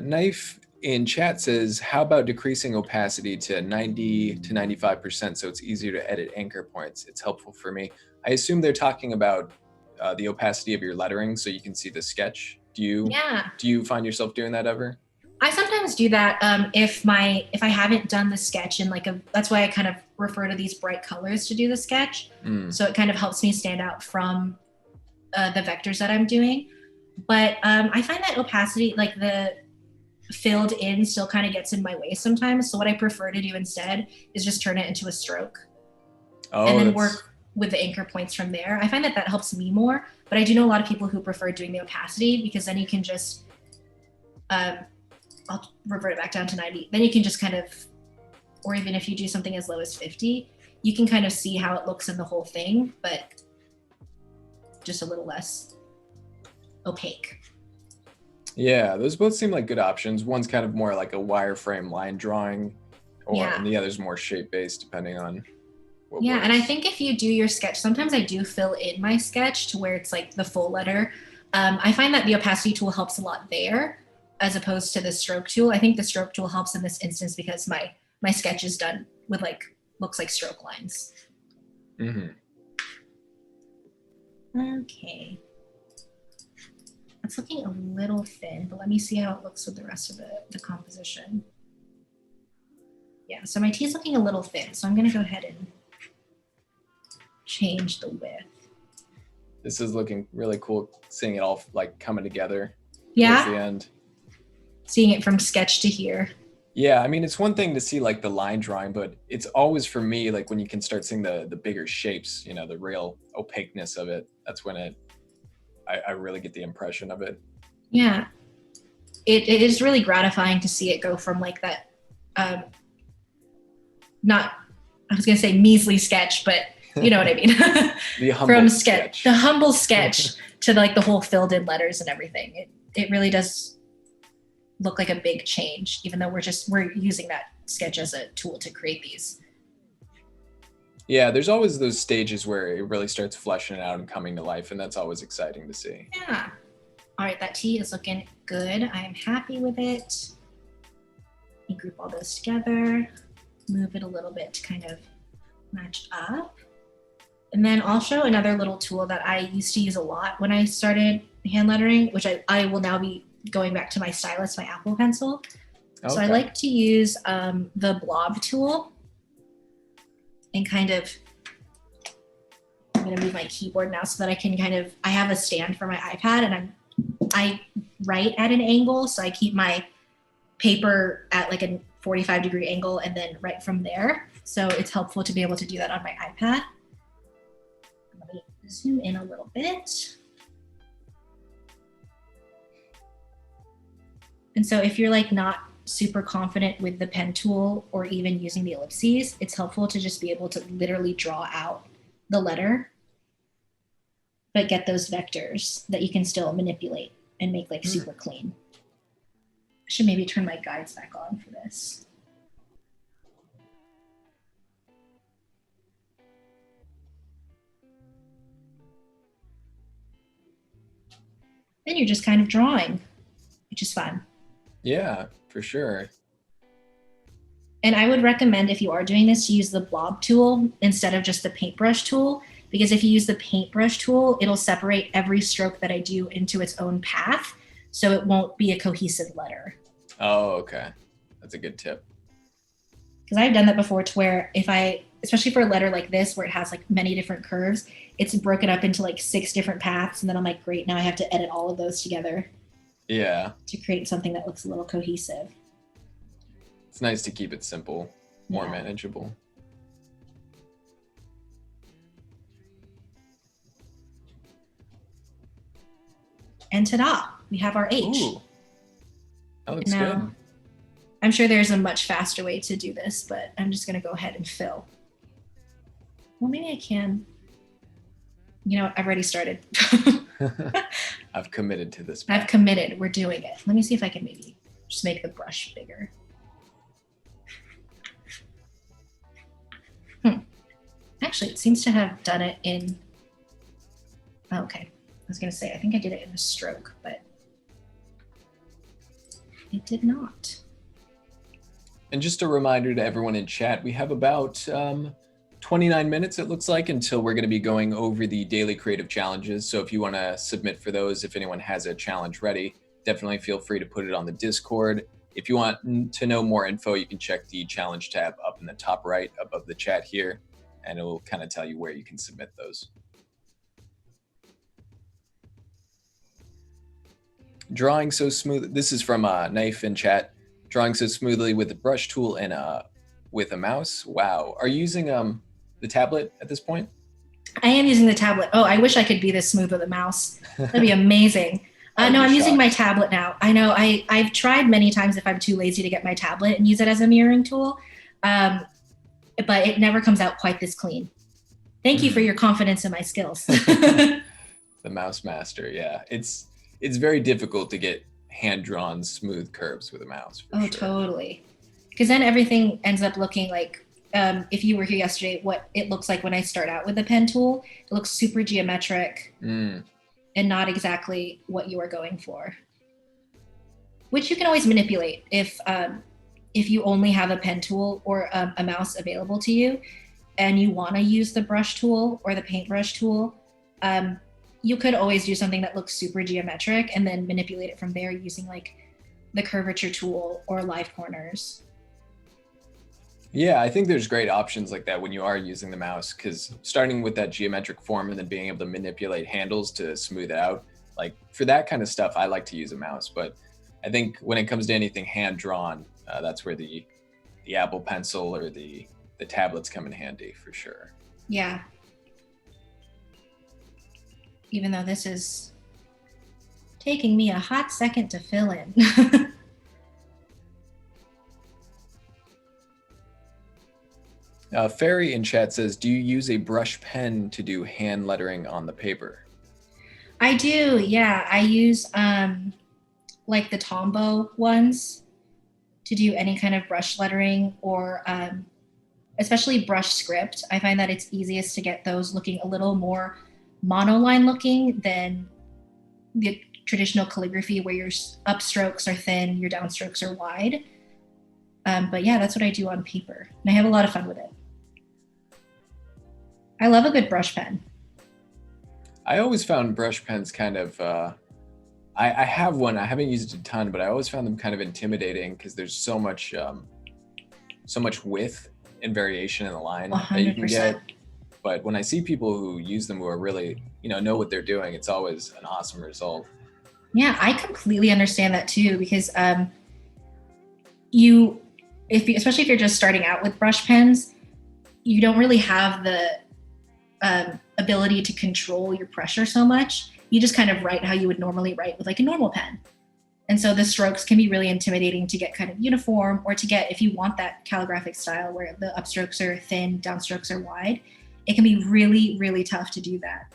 Knife in chat says, how about decreasing opacity to 90 to 95% so it's easier to edit anchor points? It's helpful for me. I assume they're talking about the opacity of your lettering so you can see the sketch. Do you find yourself doing that ever? I sometimes do that if I haven't done the sketch in that's why I kind of refer to these bright colors to do the sketch. So it kind of helps me stand out from the vectors that I'm doing. But I find that opacity, like the filled in, still kind of gets in my way sometimes. So what I prefer to do instead is just turn it into a stroke and then work with the anchor points from there. I find that helps me more, but I do know a lot of people who prefer doing the opacity because then you can just, I'll revert it back down to 90. Then you can just kind of, or even if you do something as low as 50, you can kind of see how it looks in the whole thing, but just a little less opaque. Yeah, those both seem like good options. One's kind of more like a wireframe line drawing, and the other's more shape-based, depending on what works. And I think if you do your sketch, sometimes I do fill in my sketch to where it's like the full letter. I find that the opacity tool helps a lot there, as opposed to the stroke tool. I think the stroke tool helps in this instance because my sketch is done with looks like stroke lines. Okay. It's looking a little thin, but let me see how it looks with the rest of the composition. Yeah, so my T is looking a little thin, so I'm gonna go ahead and change the width. This is looking really cool, seeing it all like coming together towards the end. Seeing it from sketch to here. Yeah, I mean, it's one thing to see like the line drawing, but it's always for me, like when you can start seeing the bigger shapes, the real opaqueness of it, that's when I really get the impression of it. Yeah, it is really gratifying to see it go from like that, I was gonna say measly sketch, but you know what I mean. The humble sketch. The humble sketch to like the whole filled in letters and everything. It really does look like a big change, even though we're using that sketch as a tool to create these. Yeah, there's always those stages where it really starts fleshing it out and coming to life, and that's always exciting to see. Yeah. All right, that T is looking good. I am happy with it. Let me group all those together, move it a little bit to kind of match up. And then I'll show another little tool that I used to use a lot when I started hand lettering, which I will now be going back to my stylus, my Apple Pencil. Okay. So I like to use the blob tool and kind of, I'm gonna move my keyboard now so that I can I have a stand for my iPad and I write at an angle. So I keep my paper at like a 45-degree angle and then write from there. So it's helpful to be able to do that on my iPad. Let me zoom in a little bit. And so if you're like not super confident with the pen tool or even using the ellipses, it's helpful to just be able to literally draw out the letter, but get those vectors that you can still manipulate and make like super clean. I should maybe turn my guides back on for this. Then you're just kind of drawing, which is fun. Yeah, for sure. And I would recommend, if you are doing this, to use the blob tool instead of just the paintbrush tool, because if you use the paintbrush tool, it'll separate every stroke that I do into its own path, so it won't be a cohesive letter. Oh, okay. That's a good tip. Because I've done that before to where especially for a letter like this, where it has like many different curves, it's broken up into like 6 different paths, and then I'm like, great, now I have to edit all of those together. Yeah. To create something that looks a little cohesive. It's nice to keep it simple, more manageable. And ta-da, we have our H. Ooh, that looks good. I'm sure there's a much faster way to do this, but I'm just gonna go ahead and fill. Well, maybe I can. I've already started. I've committed to this. I've committed, we're doing it. Let me see if I can maybe just make the brush bigger. Actually, it seems to have done it in, okay. I was gonna say, I think I did it in a stroke, but it did not. And just a reminder to everyone in chat, we have about 29 minutes, it looks like, until we're going to be going over the daily creative challenges. So if you want to submit for those, if anyone has a challenge ready, definitely feel free to put it on the Discord. If you want to know more info, you can check the challenge tab up in the top right above the chat here, and it will kind of tell you where you can submit those. Drawing so smooth. This is from Knife in chat. Drawing so smoothly with the brush tool and with a mouse. Wow. Are you using the tablet at this point? I am using the tablet. Oh, I wish I could be this smooth with a mouse. That'd be amazing. No, I'm using my tablet now. I know I've tried many times if I'm too lazy to get my tablet and use it as a mirroring tool, but it never comes out quite this clean. Thank you for your confidence in my skills. The mouse master, yeah. It's very difficult to get hand-drawn smooth curves with a mouse. Oh, sure. Totally. Because then everything ends up looking like, if you were here yesterday, what it looks like when I start out with the pen tool. It looks super geometric and not exactly what you are going for. Which you can always manipulate if you only have a pen tool or a mouse available to you and you want to use the brush tool or the paintbrush tool, you could always do something that looks super geometric and then manipulate it from there using like the curvature tool or live corners. Yeah, I think there's great options like that when you are using the mouse, because starting with that geometric form and then being able to manipulate handles to smooth it out, like for that kind of stuff, I like to use a mouse. But I think when it comes to anything hand-drawn, that's where the Apple Pencil or the tablets come in handy for sure. Yeah. Even though this is taking me a hot second to fill in. Ferry in chat says, do you use a brush pen to do hand lettering on the paper? I do, yeah. I use like the Tombow ones to do any kind of brush lettering or especially brush script. I find that it's easiest to get those looking a little more monoline looking than the traditional calligraphy where your upstrokes are thin, your downstrokes are wide. But yeah, that's what I do on paper. And I have a lot of fun with it. I love a good brush pen. I always found brush pens kind of, I have one, I haven't used it a ton, but I always found them kind of intimidating because there's so much width and variation in the line 100%. that you can get. But when I see people who use them who are really, know what they're doing, it's always an awesome result. Yeah, I completely understand that too, because especially if you're just starting out with brush pens, you don't really have the ability to control your pressure so much. You just kind of write how you would normally write with like a normal pen. And so the strokes can be really intimidating to get kind of uniform, or to get, if you want that calligraphic style where the upstrokes are thin, downstrokes are wide, it can be really, really tough to do that,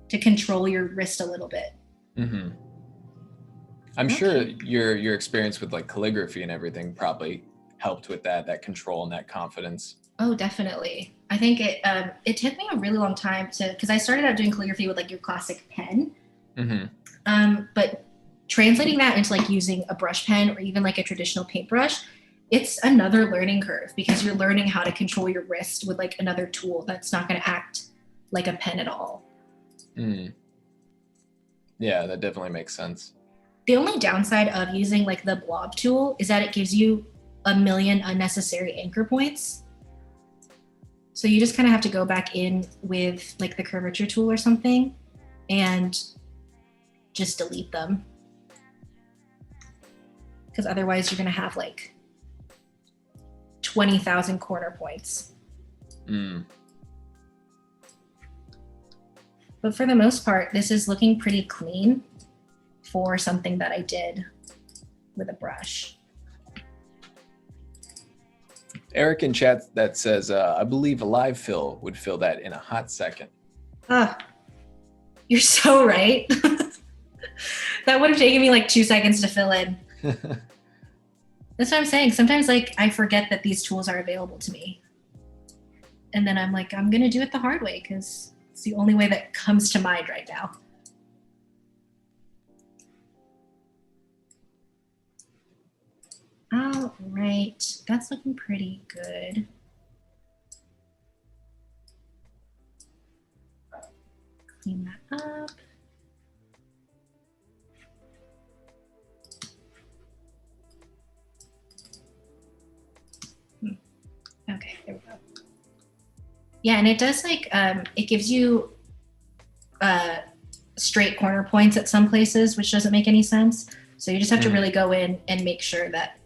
to control your wrist a little bit. Mm-hmm. I'm sure your experience with like calligraphy and everything probably helped with that control and that confidence. Oh, definitely. I think it took me a really long time because I started out doing calligraphy with like your classic pen. Mm-hmm. But translating that into like using a brush pen or even like a traditional paintbrush, it's another learning curve because you're learning how to control your wrist with like another tool that's not going to act like a pen at all. Mm. Yeah, that definitely makes sense. The only downside of using like the blob tool is that it gives you a million unnecessary anchor points. So you just kind of have to go back in with like the curvature tool or something and just delete them. Because otherwise you're going to have like 20,000 corner points. Mm. But for the most part, this is looking pretty clean for something that I did with a brush. Eric in chat that says, I believe a live fill would fill that in a hot second. You're so right. That would have taken me like 2 seconds to fill in. That's what I'm saying. Sometimes like I forget that these tools are available to me. And then I'm like, I'm going to do it the hard way because it's the only way that comes to mind right now. All right, that's looking pretty good. clean that up. Okay, there we go. Yeah, and it does like, it gives you straight corner points at some places, which doesn't make any sense. So you just have to really go in and make sure that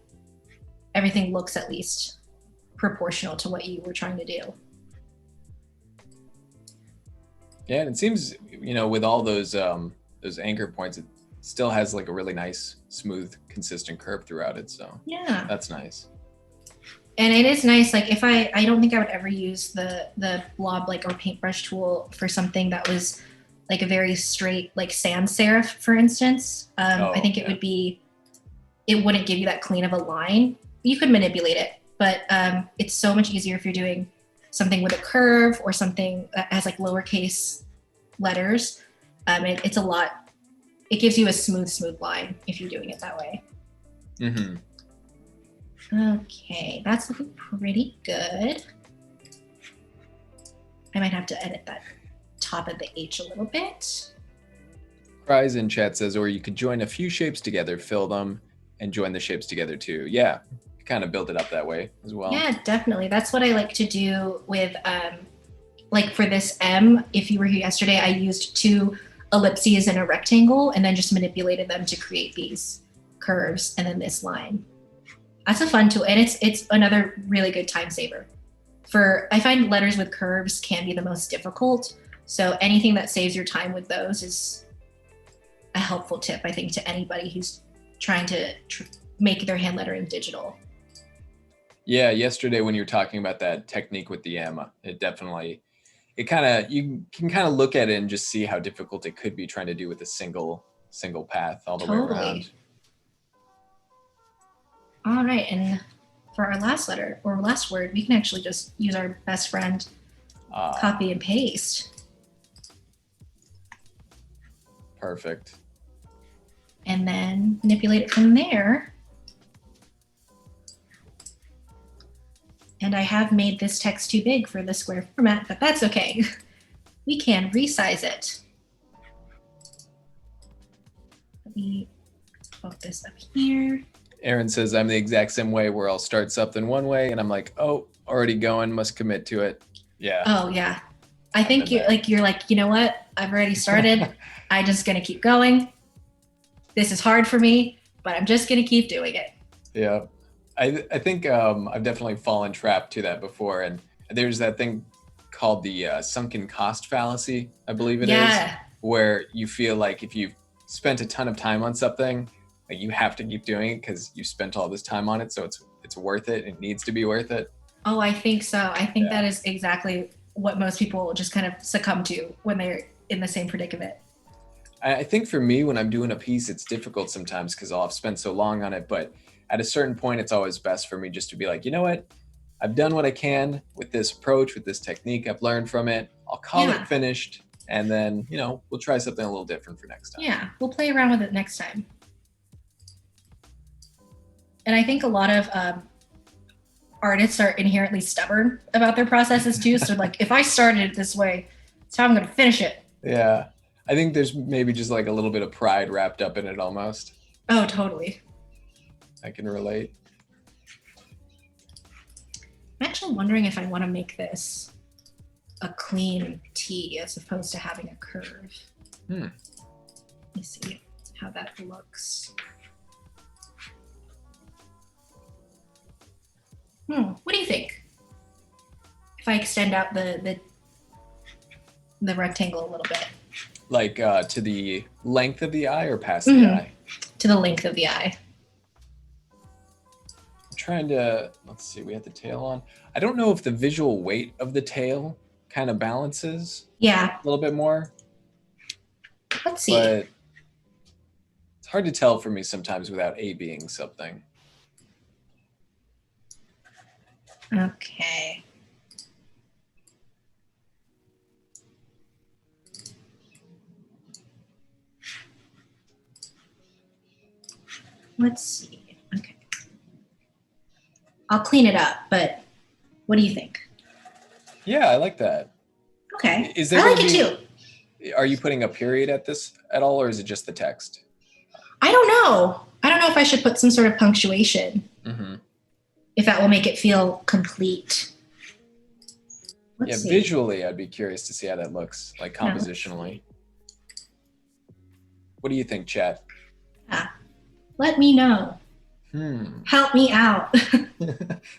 everything looks at least proportional to what you were trying to do. Yeah, and it seems, with all those anchor points, it still has like a really nice, smooth, consistent curve throughout it. So yeah, that's nice. And it is nice. Like if I don't think I would ever use the blob like or paintbrush tool for something that was like a very straight like sans serif, for instance. I think it wouldn't give you that clean of a line. You could manipulate it, but it's so much easier if you're doing something with a curve or something that has like lowercase letters. It's a lot. It gives you a smooth line if you're doing it that way. Mm-hmm. Okay, that's looking pretty good. I might have to edit that top of the H a little bit. Cries in chat says, or you could join a few shapes together, fill them, and join the shapes together too. Yeah, kind of build it up that way as well. Yeah, definitely. That's what I like to do with, like for this M, if you were here yesterday, I used 2 ellipses and a rectangle and then just manipulated them to create these curves and then this line. That's a fun tool, and it's another really good time saver. I find letters with curves can be the most difficult, so anything that saves your time with those is a helpful tip, I think, to anybody who's trying to make their hand lettering digital. Yeah, yesterday when you were talking about that technique with the M, you can kind of look at it and just see how difficult it could be trying to do with a single path all the way around. All right, and for our last letter or last word, we can actually just use our best friend, copy and paste. Perfect. And then manipulate it from there. And I have made this text too big for the square format, but that's okay. We can resize it. Let me put this up here. Aaron says, I'm the exact same way where I'll start something one way and I'm like, oh, already going, must commit to it. Yeah. Oh, yeah. I think you're like, you know what? I've already started. I'm just going to keep going. This is hard for me, but I'm just going to keep doing it. Yeah. I think I've definitely fallen trapped to that before. And there's that thing called the sunken cost fallacy, I believe it is, where you feel like if you've spent a ton of time on something, like you have to keep doing it because you spent all this time on it. So it's worth it. It needs to be worth it. Oh, I think so. I think that is exactly what most people just kind of succumb to when they're in the same predicament. I think for me, when I'm doing a piece, it's difficult sometimes because I'll have spent so long on it. But at a certain point, it's always best for me just to be like, you know what? I've done what I can with this approach, with this technique. I've learned from it. I'll call it finished. And then, we'll try something a little different for next time. Yeah, we'll play around with it next time. And I think a lot of artists are inherently stubborn about their processes too. So like, if I started it this way, it's how I'm going to finish it. Yeah. I think there's maybe just like a little bit of pride wrapped up in it almost. Oh, totally. I can relate. I'm actually wondering if I want to make this a clean T as opposed to having a curve. Let me see how that looks. What do you think? If I extend out the rectangle a little bit. Like to the length of the eye or past the eye? To the length of the eye. I'm trying to, let's see, we had the tail on. I don't know if the visual weight of the tail kind of balances a little bit more. Let's see. But it's hard to tell for me sometimes without A being something. Okay. Let's see. Okay. I'll clean it up, but what do you think? Yeah, I like that. Okay. Is there I like it too. Are you putting a period at all, or is it just the text? I don't know. I don't know if I should put some sort of punctuation, if that will make it feel complete. Let's see. Visually, I'd be curious to see how that looks, like compositionally. What do you think, chat? Yeah. Let me know. Help me out.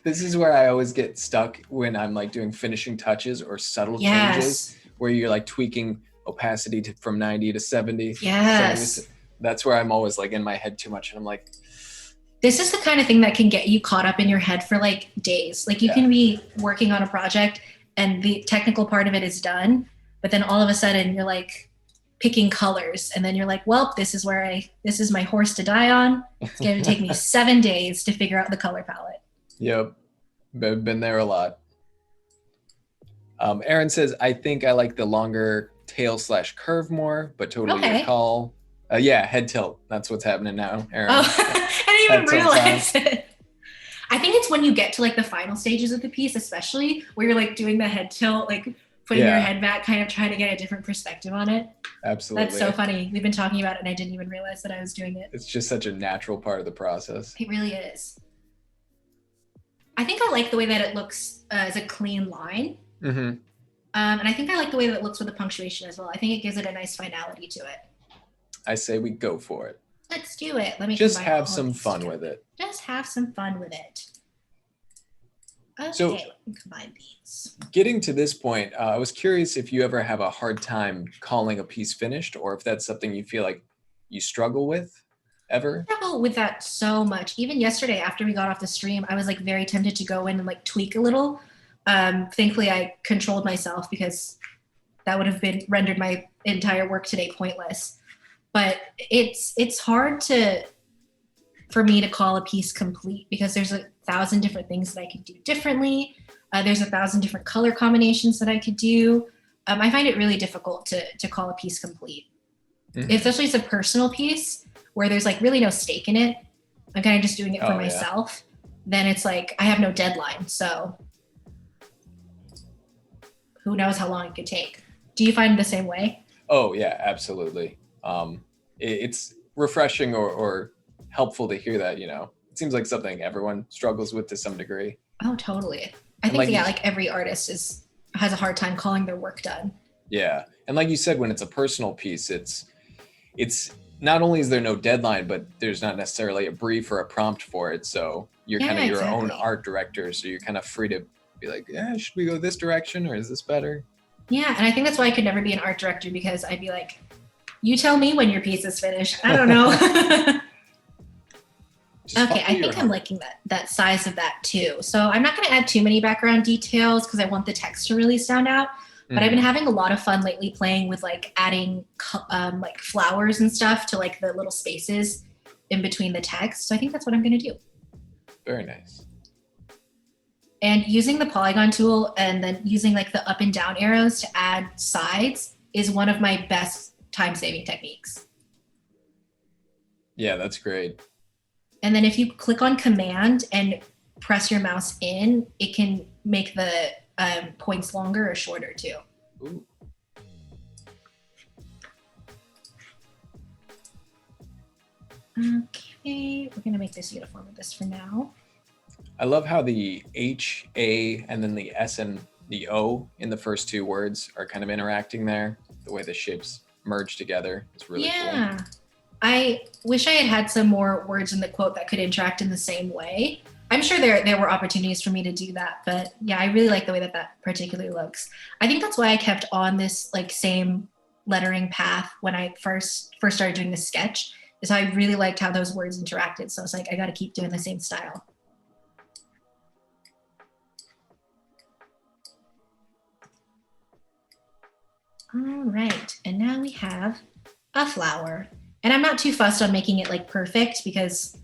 This is where I always get stuck when I'm like doing finishing touches or subtle changes, where you're like tweaking opacity from 90 to 70. Yes. That's where I'm always like in my head too much, and I'm like, this is the kind of thing that can get you caught up in your head for like days. Like you can be working on a project and the technical part of it is done, but then all of a sudden you're like picking colors, and then you're like, well, this is my horse to die on. It's going to take me 7 days to figure out the color palette. Yep, been there a lot. Aaron says, I think I like the longer tail/curve more, but totally your call. Head tilt. That's what's happening now, Aaron. Oh, I didn't even realize it. I think it's when you get to like the final stages of the piece, especially where you're like doing the head tilt, like putting your head back, kind of trying to get a different perspective on it. Absolutely. That's so funny. We've been talking about it and I didn't even realize that I was doing it. It's just such a natural part of the process. It really is. I think I like the way that it looks as a clean line. And I think I like the way that it looks with the punctuation as well. I think it gives it a nice finality to it. I say we go for it. Let's do it. Let me just have some fun with it. Just have some fun with it. Okay, so, let me combine these. Getting to this point, I was curious if you ever have a hard time calling a piece finished, or if that's something you feel like you struggle with ever? I struggle with that so much. Even yesterday after we got off the stream, I was like very tempted to go in and like tweak a little. Thankfully, I controlled myself because that would have been rendered my entire work today pointless. But it's hard for me to call a piece complete because there's 1,000 different things that I could do differently. There's 1,000 different color combinations that I could do. I find it really difficult to call a piece complete, especially if it's a personal piece where there's like really no stake in it. I'm kind of just doing it for myself. Then it's like I have no deadline, so who knows how long it could take. Do you find the same way? Oh yeah, absolutely. It's refreshing or helpful to hear that, it seems like something everyone struggles with to some degree. Oh, totally. I think like every artist has a hard time calling their work done. Yeah. And like you said, when it's a personal piece, it's not only is there no deadline, but there's not necessarily a brief or a prompt for it. So you're kind of your own art director. So you're kind of free to be like, should we go this direction or is this better? Yeah. And I think that's why I could never be an art director, because I'd be like, you tell me when your piece is finished. I don't know. Okay, I think I'm liking that size of that too. So I'm not going to add too many background details because I want the text to really stand out. But I've been having a lot of fun lately playing with like adding like flowers and stuff to like the little spaces in between the text. So I think that's what I'm going to do. Very nice. And using the polygon tool and then using like the up and down arrows to add sides is one of my best time-saving techniques. Yeah, that's great. And then if you click on Command and press your mouse in, it can make the points longer or shorter too. Ooh. Okay, we're gonna make this uniform with this for now. I love how the H, A, and then the S and the O in the first two words are kind of interacting there. The way the shapes merge together is really cool. I wish I had some more words in the quote that could interact in the same way. I'm sure there were opportunities for me to do that, but yeah, I really like the way that particularly looks. I think that's why I kept on this like same lettering path when I first started doing this sketch, is I really liked how those words interacted. So it's like, I got to keep doing the same style. All right, and now we have a flower. And I'm not too fussed on making it like perfect because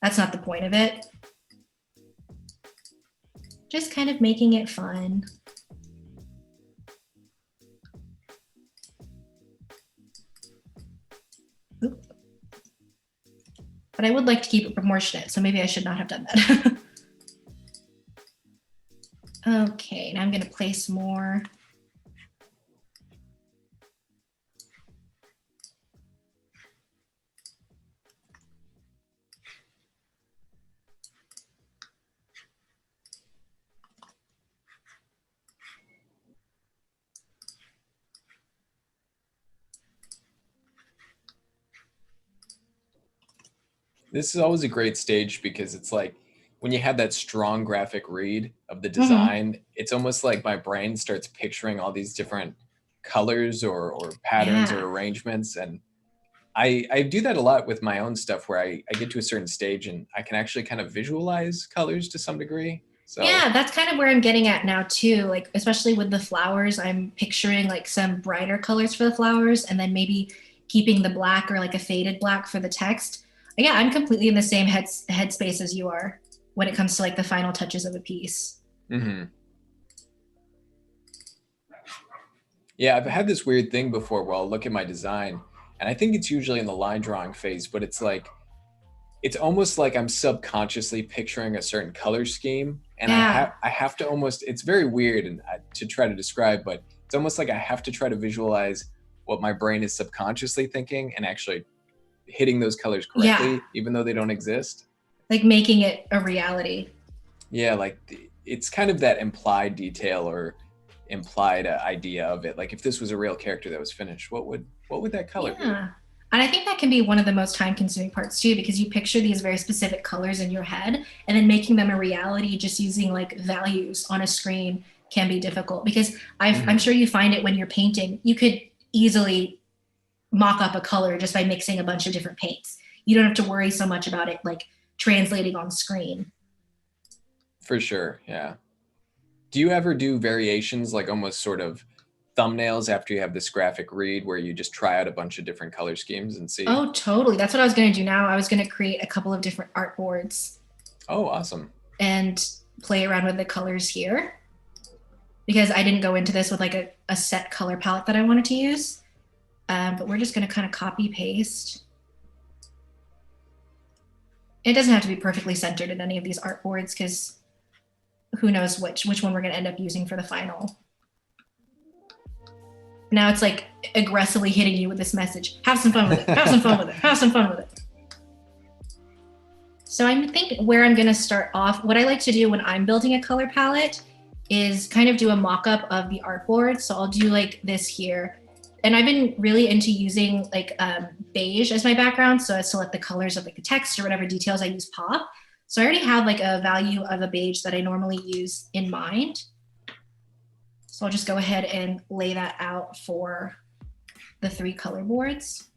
that's not the point of it. Just kind of making it fun. Oop. But I would like to keep it proportionate, so maybe I should not have done that. Okay, now I'm gonna place more This is always a great stage because it's like when you have that strong graphic read of the Hmm. design, it's almost like my brain starts picturing all these different colors or patterns Yeah. or arrangements. And I do that a lot with my own stuff where I get to a certain stage and I can actually kind of visualize colors to some degree. So, Yeah, that's kind of where I'm getting at now too. Like especially with the flowers, I'm picturing like some brighter colors for the flowers and then maybe keeping the black or like a faded black for the text. Yeah, I'm completely in the same headspace as you are when it comes to like the final touches of a piece. mhm. Yeah, I've had this weird thing before where I'll look at my design and I think it's usually in the line drawing phase, but it's almost like I'm subconsciously picturing a certain color scheme, and Yeah. I have to almost it's very weird and to try to describe, but it's almost like I have to try to visualize what my brain is subconsciously thinking and actually hitting those colors Yeah. correctly, even though they don't exist. Like making it a reality. Yeah, like it's kind of that implied detail or implied idea of it. Like if this was a real character that was finished, what would that color be? Yeah. And I think that can be one of the most time consuming parts too, because you picture these very specific colors in your head and then making them a reality just using like values on a screen can be difficult because I'm Hmm. sure you find it when you're painting. You could easily mock up a color just by mixing a bunch of different paints. You don't have to worry so much about it like translating on screen. For sure, yeah. Do you ever do variations like almost sort of thumbnails after you have this graphic read where you just try out a bunch of different color schemes and see? Oh, totally. That's what I was going to do now. I was going to create a couple of different art boards Oh, awesome. and play around with the colors here because I didn't go into this with like a set color palette that I wanted to use. But we're just going to kind of copy paste. It doesn't have to be perfectly centered in any of these art boards because who knows which one we're going to end up using for the final. Now it's like aggressively hitting you with this message. Have some fun with it. Have some fun with it. Have some fun with it. So I think where I'm going to start off, what I like to do when I'm building a color palette is kind of do a mock-up of the artboard. So I'll do like this here. And I've been really into using like beige as my background so as to let the colors of like the text or whatever details I use pop. So I already have like a value of a beige that I normally use in mind. So I'll just go ahead and lay that out for the 3 color boards.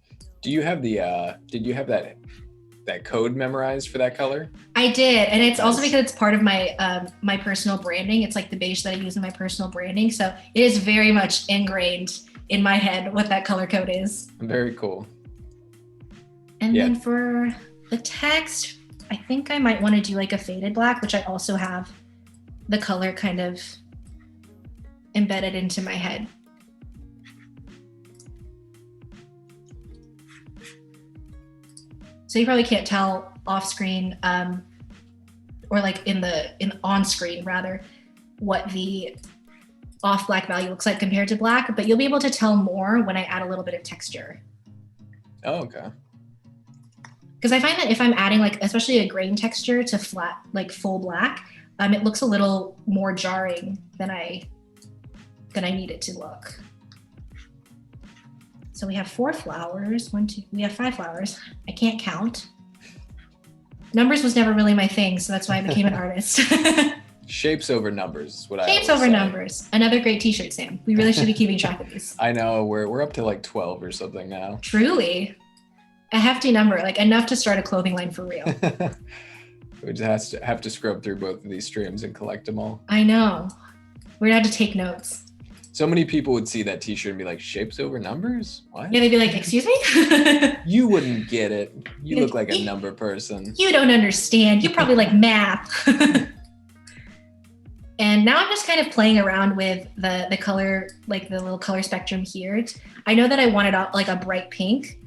Do you have did you have that code memorized for that color? I did, and it's also Nice. because it's part of my my personal branding. It's like the beige that I use in my personal branding, so it is very much ingrained in my head what that color code is. Very cool. And Yeah. then for the text, I think I might want to do like a faded black, which I also have the color kind of embedded into my head. So you probably can't tell off screen or like in on screen rather what the off black value looks like compared to black, but you'll be able to tell more when I add a little bit of texture. Oh, okay. Because I find that if I'm adding like especially a grain texture to flat like full black, it looks a little more jarring than I need it to look. So we have 4 flowers. We have 5 flowers. I can't count. Numbers was never really my thing, so that's why I became an artist. Shapes over numbers is what I Shapes always over say. numbers. Another great t-shirt, Sam. We really should be keeping track of these. I know we're up to like 12 or something now. Truly. A hefty number, like enough to start a clothing line for real. We just have to scrub through both of these streams and collect them all. I know. We're gonna have to take notes. So many people would see that t-shirt and be like, shapes over numbers? What? Yeah, they'd be like, excuse me? You wouldn't get it. You look like a You- number person. You don't understand. You probably like math. And now I'm just kind of playing around with the color, like the little color spectrum here. I know that I wanted like a bright pink.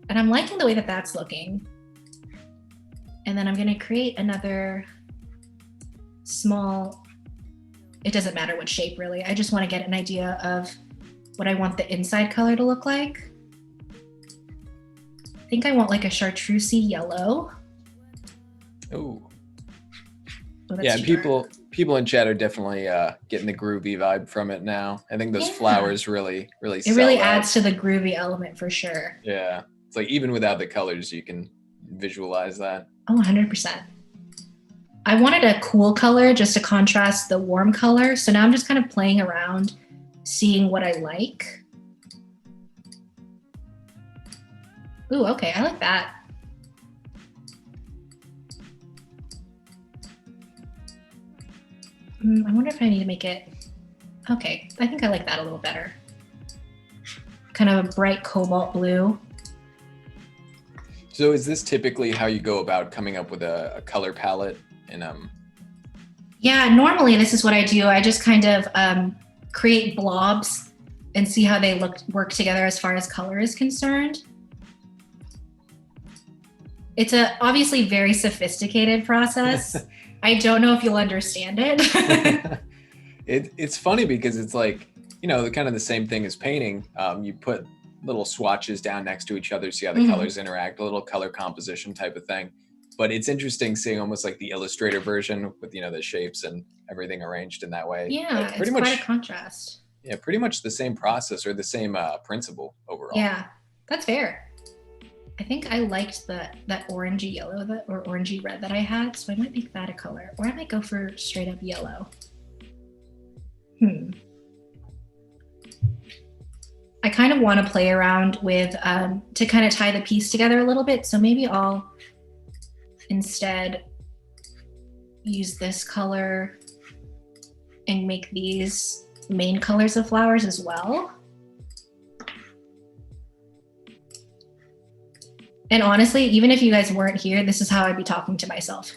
And I'm liking the way that that's looking. And then I'm going to create another small, it doesn't matter what shape really. I just want to get an idea of what I want the inside color to look like. I think I want like a chartreusey yellow. Oh. Oh, Yeah, that's people in chat are definitely getting the groovy vibe from it now. I think those Yeah. flowers really It sell really that. adds to the groovy element for sure. Yeah. It's like even without the colors, you visualize that? Oh, 100%. I wanted a cool color just to contrast the warm color. So now I'm just kind of playing around, seeing what I like. Ooh, okay, I like that. I wonder if I need to make it, okay, I think I like that a little better. Kind of a bright cobalt blue. So is this typically how you go about coming up with a color palette? And Yeah, normally this is what I do. I just kind of create blobs and see how they work together as far as color is concerned. It's a obviously very sophisticated process. I don't know if you'll understand it. It's funny because it's like, you know, kind of the same thing as painting. You put little swatches down next to each other, see how the colors interact, a little color composition type of thing. But it's interesting seeing almost like the Illustrator version with, you know, the shapes and everything arranged in that way. Yeah, pretty it's much, quite a contrast. Yeah, pretty much the same process or the same principle overall. Yeah, that's fair. I think I liked that orangey yellow or orangey red that I had, so I might make that a color, or I might go for straight up yellow. I kind of want to play around with to kind of tie the piece together a little bit, so maybe I'll instead use this color and make these main colors of flowers as well. And honestly, even if you guys weren't here, this is how I'd be talking to myself,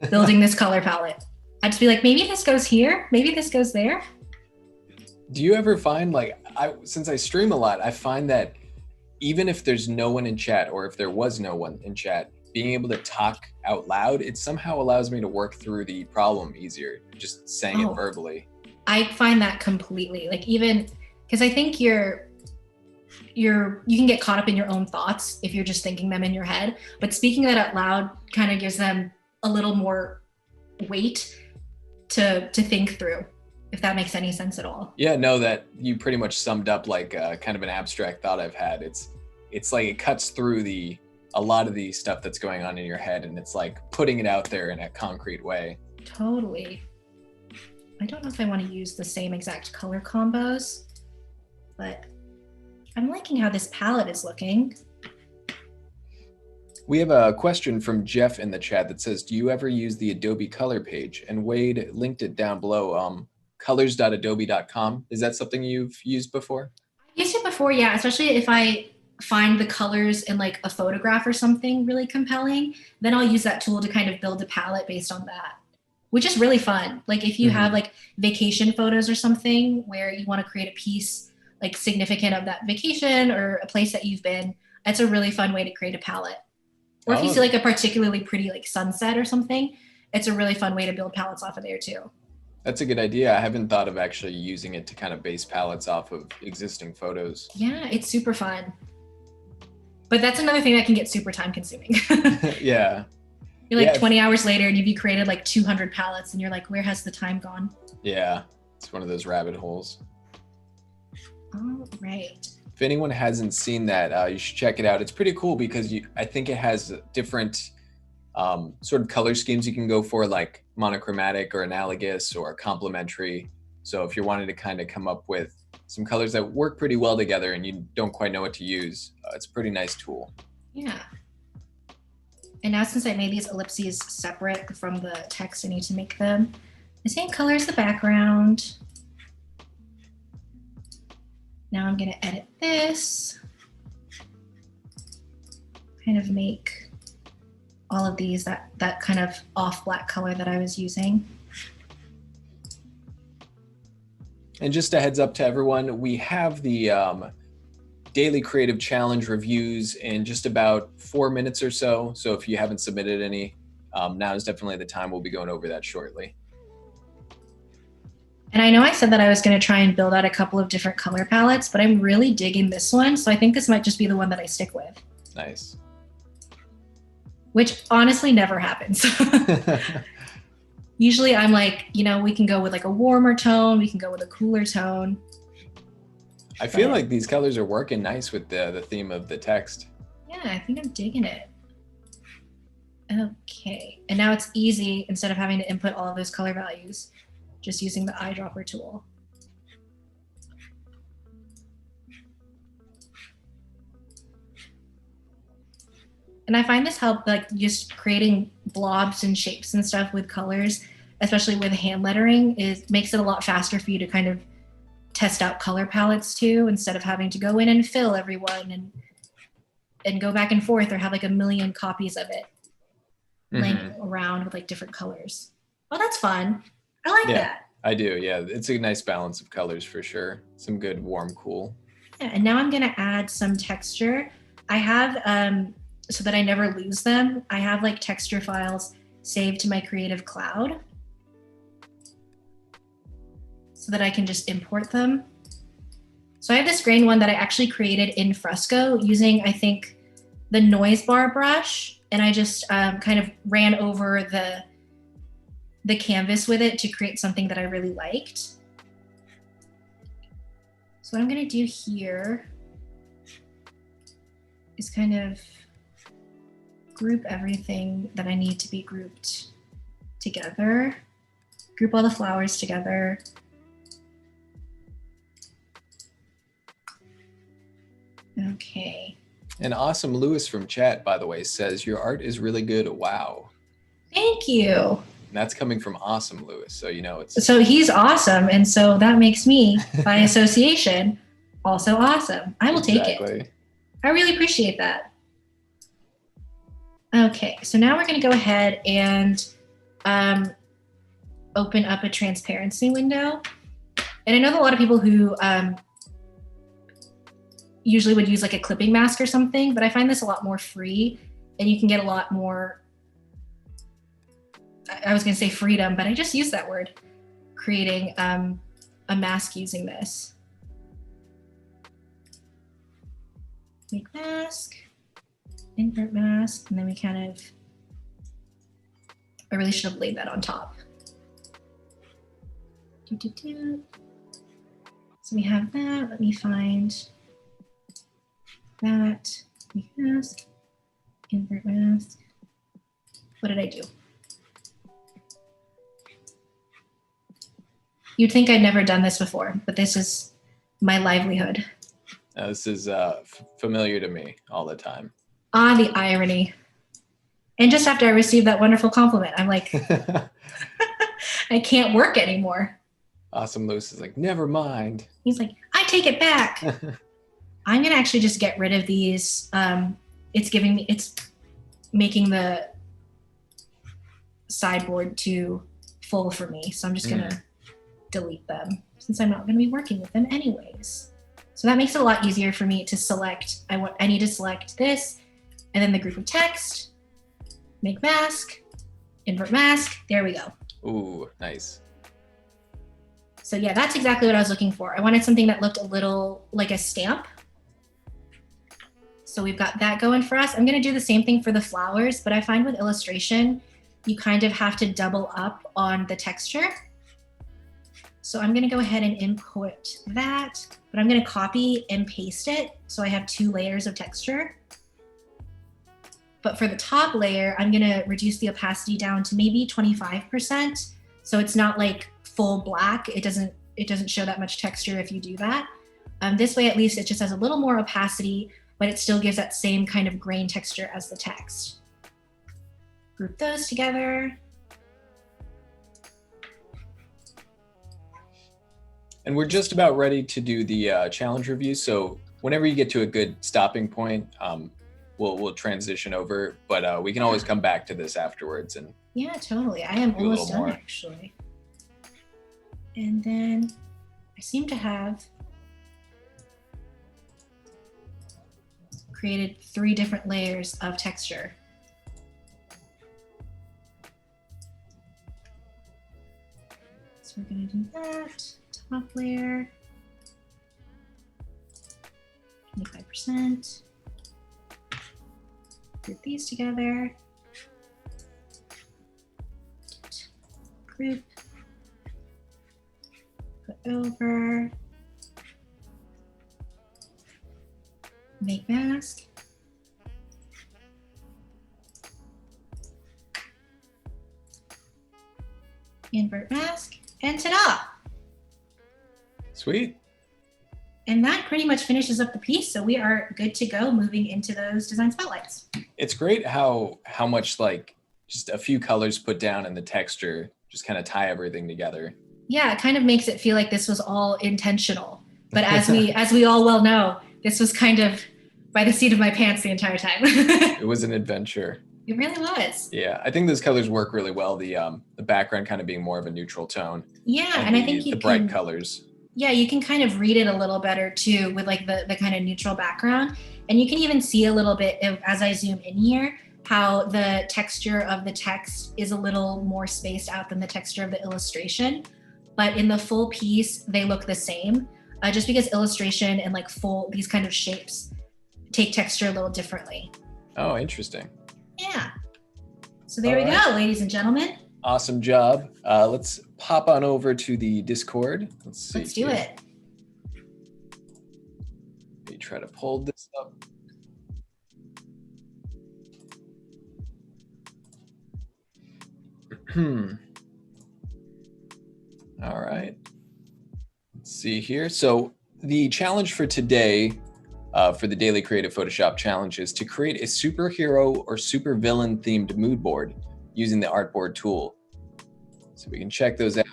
building this color palette. I'd just be like, maybe this goes here, maybe this goes there. Do you ever find, like, since I stream a lot, I find that even if there's no one in chat, or if there was no one in chat, being able to talk out loud, it somehow allows me to work through the problem easier, just saying it verbally. I find that completely, like, even because I think you can get caught up in your own thoughts if you're just thinking them in your head, but speaking that out loud kind of gives them a little more weight to think through, if that makes any sense at all. Yeah, no, that you pretty much summed up like kind of an abstract thought I've had. It's like it cuts through a lot of the stuff that's going on in your head, and it's like putting it out there in a concrete way. Totally. I don't know if I want to use the same exact color combos, but I'm liking how this palette is looking. We have a question from Jeff in the chat that says, do you ever use the Adobe color page? And Wade linked it down below, colors.adobe.com. Is that something you've used before? I used it before, yeah, especially if I find the colors in like a photograph or something really compelling, then I'll use that tool to kind of build a palette based on that, which is really fun. Like if you have like vacation photos or something where you want to create a piece like significant of that vacation or a place that you've been, that's a really fun way to create a palette. Or if you see like a particularly pretty like sunset or something, it's a really fun way to build palettes off of there too. That's a good idea. I haven't thought of actually using it to kind of base palettes off of existing photos. Yeah, it's super fun. But that's another thing that can get super time consuming. Yeah. You're like 20 hours later and you've created like 200 palettes and you're like, where has the time gone? Yeah, it's one of those rabbit holes. All right. If anyone hasn't seen that, you should check it out. It's pretty cool because I think it has different sort of color schemes you can go for, like monochromatic or analogous or complementary. So if you're wanting to kind of come up with some colors that work pretty well together and you don't quite know what to use, it's a pretty nice tool. Yeah. And now since I made these ellipses separate from the text, I need to make them the same color as the background. Now I'm gonna edit this, kind of make all of these that kind of off black color that I was using. And just a heads up to everyone, we have the Daily Creative Challenge reviews in just about 4 minutes or so. So if you haven't submitted any, now is definitely the time. We'll be going over that shortly. And I know I said that I was going to try and build out a couple of different color palettes, but I'm really digging this one. So I think this might just be the one that I stick with. Nice. Which honestly never happens. Usually I'm like, we can go with like a warmer tone. We can go with a cooler tone. I feel like these colors are working nice with the theme of the text. Yeah, I think I'm digging it. Okay, and now it's easy instead of having to input all of those color values, just using the eyedropper tool. And I find this help, like just creating blobs and shapes and stuff with colors, especially with hand lettering, makes it a lot faster for you to kind of test out color palettes too, instead of having to go in and fill everyone and go back and forth or have like a million copies of it laying around with like different colors. Oh, that's fun. I like that. I do. Yeah, it's a nice balance of colors for sure. Some good warm, cool. Yeah, and now I'm gonna add some texture. I have so that I never lose them, I have like texture files saved to my Creative Cloud so that I can just import them. So I have this grain one that I actually created in Fresco using, I think, the noise bar brush, and I just kind of ran over the canvas with it to create something that I really liked. So what I'm gonna do here is kind of group everything that I need to be grouped together. Group all the flowers together. Okay. And Awesome Lewis from chat, by the way, says your art is really good. Wow. Thank you. And that's coming from Awesome Lewis, so you know it's. So he's awesome, and so that makes me, by association, also awesome. I will take it. I really appreciate that. Okay, so now we're going to go ahead and open up a transparency window. And I know that a lot of people who usually would use like a clipping mask or something, but I find this a lot more free, and you can get a lot more, I was going to say freedom, but I just used that word, creating a mask using this. Make mask. Invert mask, and then we kind of, I really should have laid that on top. So we have that. Let me find that. Make mask, invert mask. What did I do? You'd think I'd never done this before, but this is my livelihood. This is familiar to me all the time. Ah, the irony. And just after I received that wonderful compliment, I'm like, I can't work anymore. Awesome Lewis is like, never mind. He's like, I take it back. I'm gonna actually just get rid of these. It's making the sideboard too full for me. So I'm just gonna delete them since I'm not gonna be working with them anyways. So that makes it a lot easier for me to select. I need to select this, and then the group of text, make mask, invert mask, there we go. Ooh, nice. So yeah, that's exactly what I was looking for. I wanted something that looked a little like a stamp. So we've got that going for us. I'm gonna do the same thing for the flowers, but I find with illustration, you kind of have to double up on the texture. So I'm gonna go ahead and input that, but I'm gonna copy and paste it so I have 2 layers of texture. But for the top layer, I'm gonna reduce the opacity down to maybe 25%. So it's not like full black. It doesn't show that much texture if you do that. This way, at least it just has a little more opacity, but it still gives that same kind of grain texture as the text. Group those together. And we're just about ready to do the challenge review. So whenever you get to a good stopping point, we'll transition over, but we can always come back to this afterwards. And yeah, totally. I am almost done actually. And then I seem to have created 3 different layers of texture. So we're gonna do that, top layer, 25%. Group these together. Group. Put over. Make mask. invert mask, and ta-da! Sweet. And that pretty much finishes up the piece. So we are good to go moving into those design spotlights. It's great how much like just a few colors put down and the texture just kind of tie everything together. Yeah, it kind of makes it feel like this was all intentional. But as we all well know, this was kind of by the seat of my pants the entire time. It was an adventure. It really was. Yeah, I think those colors work really well. The background kind of being more of a neutral tone. Yeah, and I think the bright colors. Yeah, you can kind of read it a little better too with like the kind of neutral background. And you can even see a little bit of, as I zoom in here, how the texture of the text is a little more spaced out than the texture of the illustration. But in the full piece, they look the same, just because illustration and like these kind of shapes take texture a little differently. Oh, interesting. Yeah. So there we go, ladies and gentlemen. Awesome job. Let's pop on over to the Discord. Let's do it. Let me try to pull this up. All right. Let's see here. So the challenge for today, for the Daily Creative Photoshop Challenge, is to create a superhero or supervillain themed mood board using the artboard tool. So we can check those out,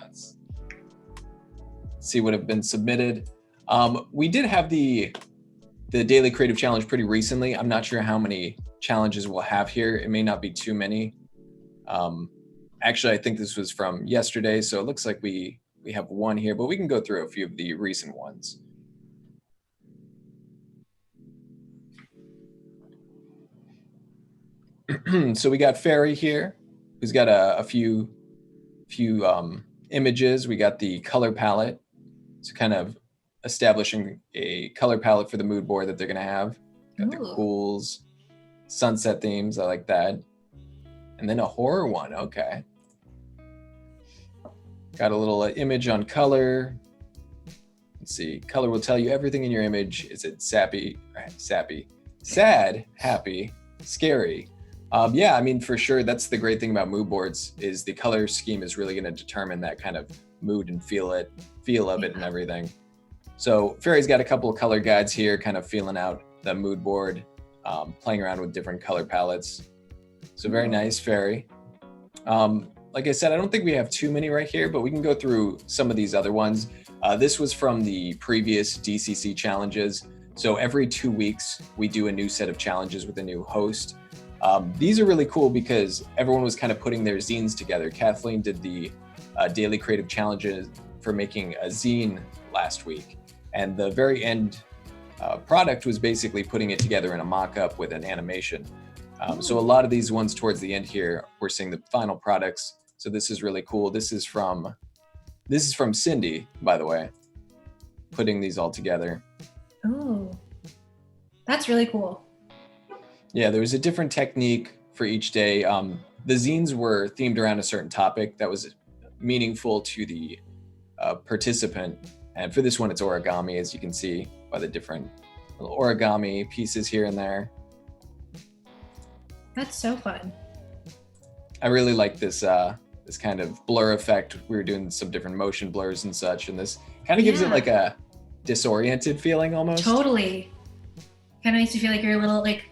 see what have been submitted. We did have the Daily Creative Challenge pretty recently. I'm not sure how many challenges we'll have here. It may not be too many. Actually, I think this was from yesterday, so it looks like we have one here, but we can go through a few of the recent ones. So we got Fairy here, who's got a few images. We got the color palette, so kind of establishing a color palette for the mood board that they're gonna have. Got the cools, sunset themes, I like that. And then a horror one, okay. Got a little image on color. Let's see, color will tell you everything in your image. Is it sappy, sad, happy, scary? Yeah, I mean, for sure, that's the great thing about mood boards is the color scheme is really gonna determine that kind of mood and feel of it and everything. So Fairy's got a couple of color guides here, kind of feeling out the mood board, playing around with different color palettes. So very nice, Fairy. Like I said, I don't think we have too many right here, but we can go through some of these other ones. This was from the previous DCC challenges. So every 2 weeks, we do a new set of challenges with a new host. These are really cool because everyone was kind of putting their zines together. Kathleen did the Daily Creative Challenges for making a zine last week. And the very end product was basically putting it together in a mock-up with an animation. So a lot of these ones towards the end here, we're seeing the final products. So this is really cool. This is from Cindy, by the way, putting these all together. Oh, that's really cool. Yeah, there was a different technique for each day. The zines were themed around a certain topic that was meaningful to the participant. And for this one, it's origami, as you can see by the different little origami pieces here and there. That's so fun. I really like this this kind of blur effect. We were doing some different motion blurs and such, and this kind of gives it like a disoriented feeling almost. Totally. Kind of makes you feel like you're a little like,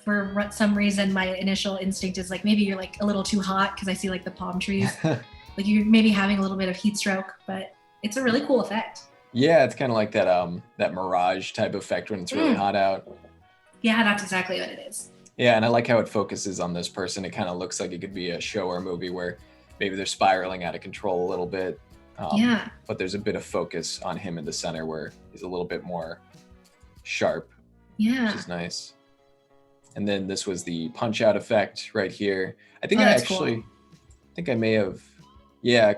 for some reason, my initial instinct is like, maybe you're like a little too hot because I see like the palm trees. Like you're maybe having a little bit of heat stroke, but it's a really cool effect. Yeah, it's kind of like that mirage type effect when it's really hot out. Yeah, that's exactly what it is. Yeah, and I like how it focuses on this person. It kind of looks like it could be a show or movie where maybe they're spiraling out of control a little bit. But there's a bit of focus on him in the center where he's a little bit more sharp, which is nice. And then this was the punch out effect right here. I think I may have,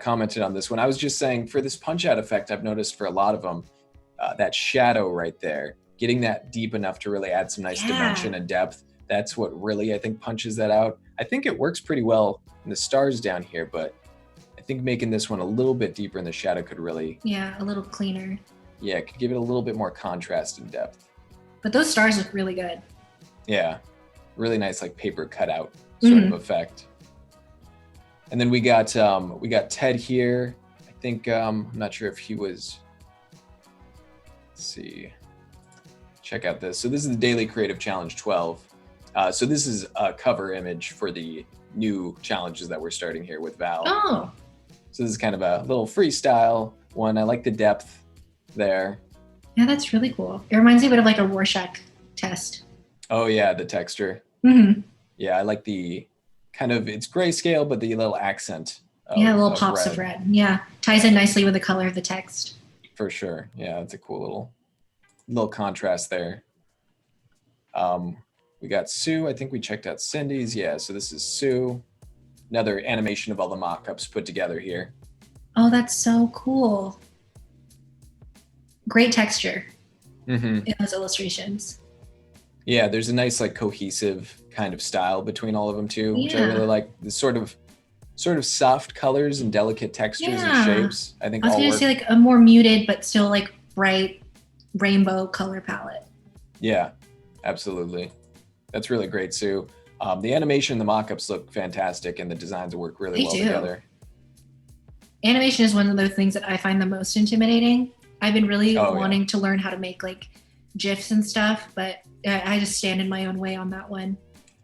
commented on this one. I was just saying for this punch out effect, I've noticed for a lot of them, that shadow right there, getting that deep enough to really add some nice dimension and depth. That's what really, I think, punches that out. I think it works pretty well in the stars down here, but I think making this one a little bit deeper in the shadow could really... Yeah, a little cleaner. Yeah, it could give it a little bit more contrast and depth. But those stars look really good. Yeah, really nice like paper cutout sort of effect. And then we got Ted here. I think I'm not sure if he was. Let's see. Check out this. So this is the Daily Creative Challenge 12. So this is a cover image for the new challenges that we're starting here with Val. Oh. So this is kind of a little freestyle one. I like the depth there. Yeah, that's really cool. It reminds me a bit of like a Rorschach test. Oh yeah, the texture. Mm-hmm. Yeah, I like the kind of, it's grayscale, but the little accent. Yeah, little pops of red. Yeah, ties in nicely with the color of the text. For sure. Yeah, it's a cool little contrast there. We got Sue. I think we checked out Cindy's. Yeah, so this is Sue. Another animation of all the mock-ups put together here. Oh, that's so cool. Great texture in those illustrations. Yeah, there's a nice like cohesive kind of style between all of them too, which I really like. The sort of soft colors and delicate textures and shapes. I think I was going to say like a more muted but still like bright rainbow color palette. Yeah, absolutely. That's really great, Sue. The animation and the mock-ups look fantastic, and the designs work really well together. Animation is one of those things that I find the most intimidating. I've been really wanting to learn how to make like GIFs and stuff, but I just stand in my own way on that one.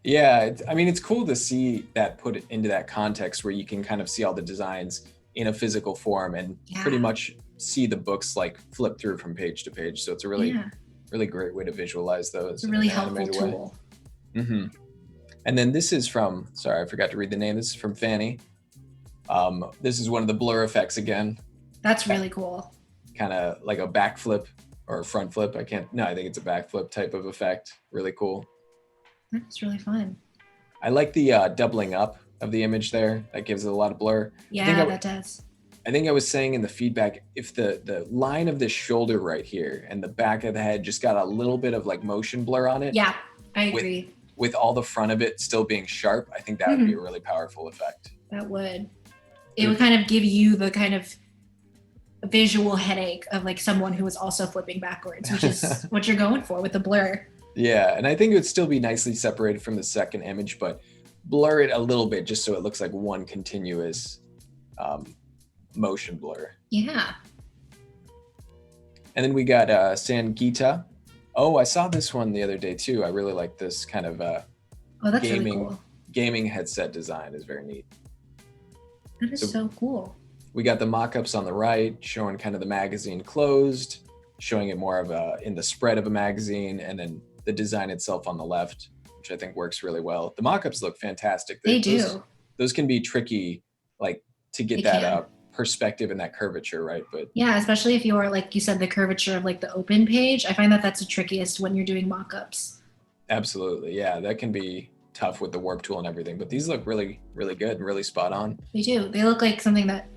Yeah, I mean, it's cool to see that put it into that context where you can kind of see all the designs in a physical form and pretty much see the books like flip through from page to page. So it's a really great way to visualize those. It's a really helpful tool. And then this is from, sorry, I forgot to read the name. This is from Fanny. This is one of the blur effects again. That's really cool. Kind of like a backflip or a front flip. I think it's a backflip type of effect. Really cool. That's really fun. I like the doubling up of the image there. That gives it a lot of blur. Yeah, that does. I think I was saying in the feedback, if the line of the shoulder right here and the back of the head just got a little bit of like motion blur on it. Yeah, I agree. With all the front of it still being sharp, I think that would be a really powerful effect. That would. It would kind of give you the kind of visual headache of like someone who is also flipping backwards, which is what you're going for with the blur. Yeah, and I think it would still be nicely separated from the second image, but blur it a little bit just so it looks like one continuous motion blur. Yeah. And then we got Sangeeta. Oh, I saw this one the other day too. I really like this kind of that's really cool. Gaming headset design is very neat. That is so cool. We got the mock-ups on the right showing kind of the magazine closed, showing it more of in the spread of a magazine, and then the design itself on the left, which I think works really well. The mock-ups look fantastic. They do. Those can be tricky, like to get that perspective and that curvature, right? But yeah, especially if you're, like you said, the curvature of like the open page. I find that that's the trickiest when you're doing mock-ups. Absolutely. Yeah, that can be tough with the warp tool and everything, but these look really, really good and really spot on. They do. They look like something that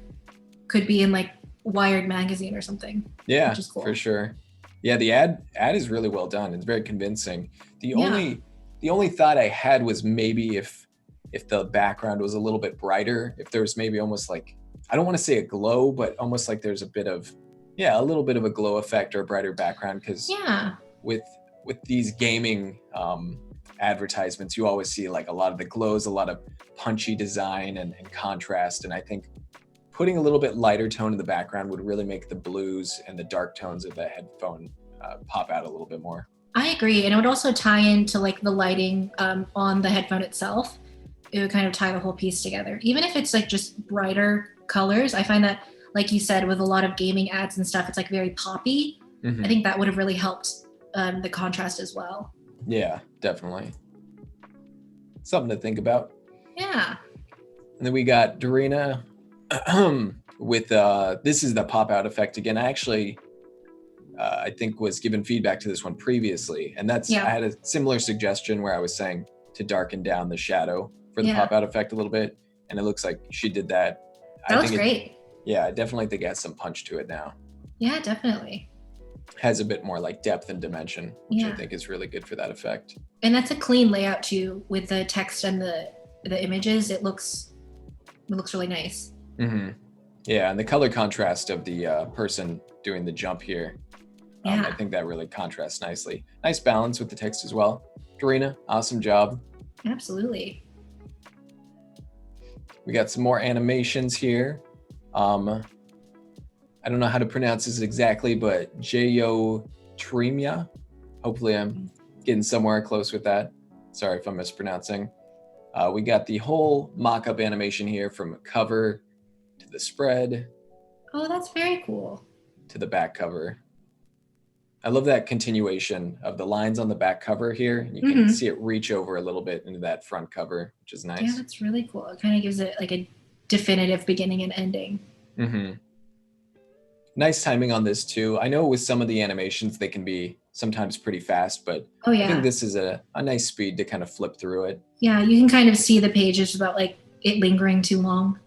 could be in like Wired magazine or something. Yeah, which is cool. For sure. Yeah, the ad is really well done. It's very convincing. The only thought I had was maybe if the background was a little bit brighter, if there was maybe almost like, I don't want to say a glow, but almost like there's a little bit of a glow effect or a brighter background, because with these gaming advertisements, you always see like a lot of the glows, a lot of punchy design and contrast. And I think putting a little bit lighter tone in the background would really make the blues and the dark tones of the headphone pop out a little bit more. I agree. And it would also tie into like the lighting on the headphone itself. It would kind of tie the whole piece together. Even if it's like just brighter colors, I find that, like you said, with a lot of gaming ads and stuff, it's like very poppy. I think that would have really helped the contrast as well. Yeah, definitely. Something to think about. Yeah. And then we got Dorina with this is the pop out effect again. I actually I think was given feedback to this one previously, and I had a similar suggestion where I was saying to darken down the shadow for the pop out effect a little bit, and it looks like she did that. That looks great. I definitely think it has some punch to it now. Yeah, definitely. Has a bit more like depth and dimension, which I think is really good for that effect. And that's a clean layout too, with the text and the images. It looks really nice. Yeah, and the color contrast of the person doing the jump here, I think that really contrasts nicely. Nice balance with the text as well. Dorina, awesome job. Absolutely. We got some more animations here. I don't know how to pronounce this exactly, but Geotremia. Hopefully I'm getting somewhere close with that. Sorry if I'm mispronouncing. We got the whole mock-up animation here from cover to the spread. Oh, that's very cool. To the back cover. I love that continuation of the lines on the back cover here. You can see it reach over a little bit into that front cover, which is nice. Yeah, that's really cool. It kind of gives it like a definitive beginning and ending. Nice timing on this too. I know with some of the animations, they can be sometimes pretty fast, but I think this is a nice speed to kind of flip through it. Yeah, you can kind of see the pages without like it lingering too long.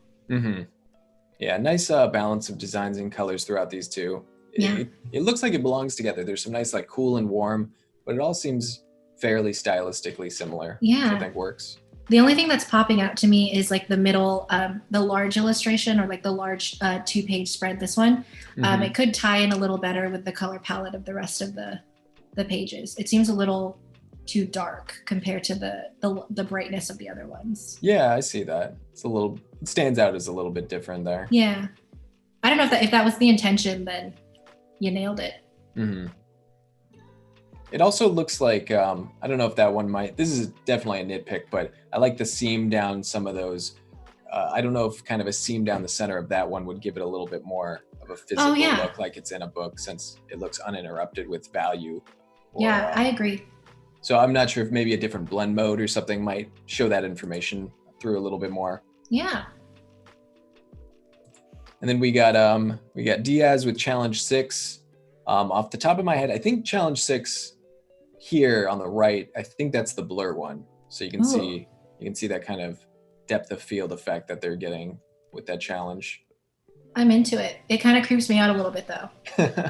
Yeah, nice balance of designs and colors throughout these two. It looks like it belongs together. There's some nice like cool and warm, but it all seems fairly stylistically similar, which I think works. The only thing that's popping out to me is like the middle, the large illustration or like the large 2-page spread, this one. It could tie in a little better with the color palette of the rest of the pages. It seems a little too dark compared to the brightness of the other ones. Yeah, I see that. It stands out as a little bit different there. Yeah. I don't know if that was the intention, then you nailed it. It also looks like, I don't know if that one this is definitely a nitpick, but I like the seam down some of those. I don't know if kind of a seam down the center of that one would give it a little bit more of a physical look, like it's in a book, since it looks uninterrupted with value. I agree. So I'm not sure if maybe a different blend mode or something might show that information through a little bit more. Yeah. And then we got Diaz with Challenge 6. Off the top of my head, I think Challenge 6 here on the right, I think that's the blur one. So you can see that kind of depth of field effect that they're getting with that challenge. I'm into it. It kind of creeps me out a little bit though.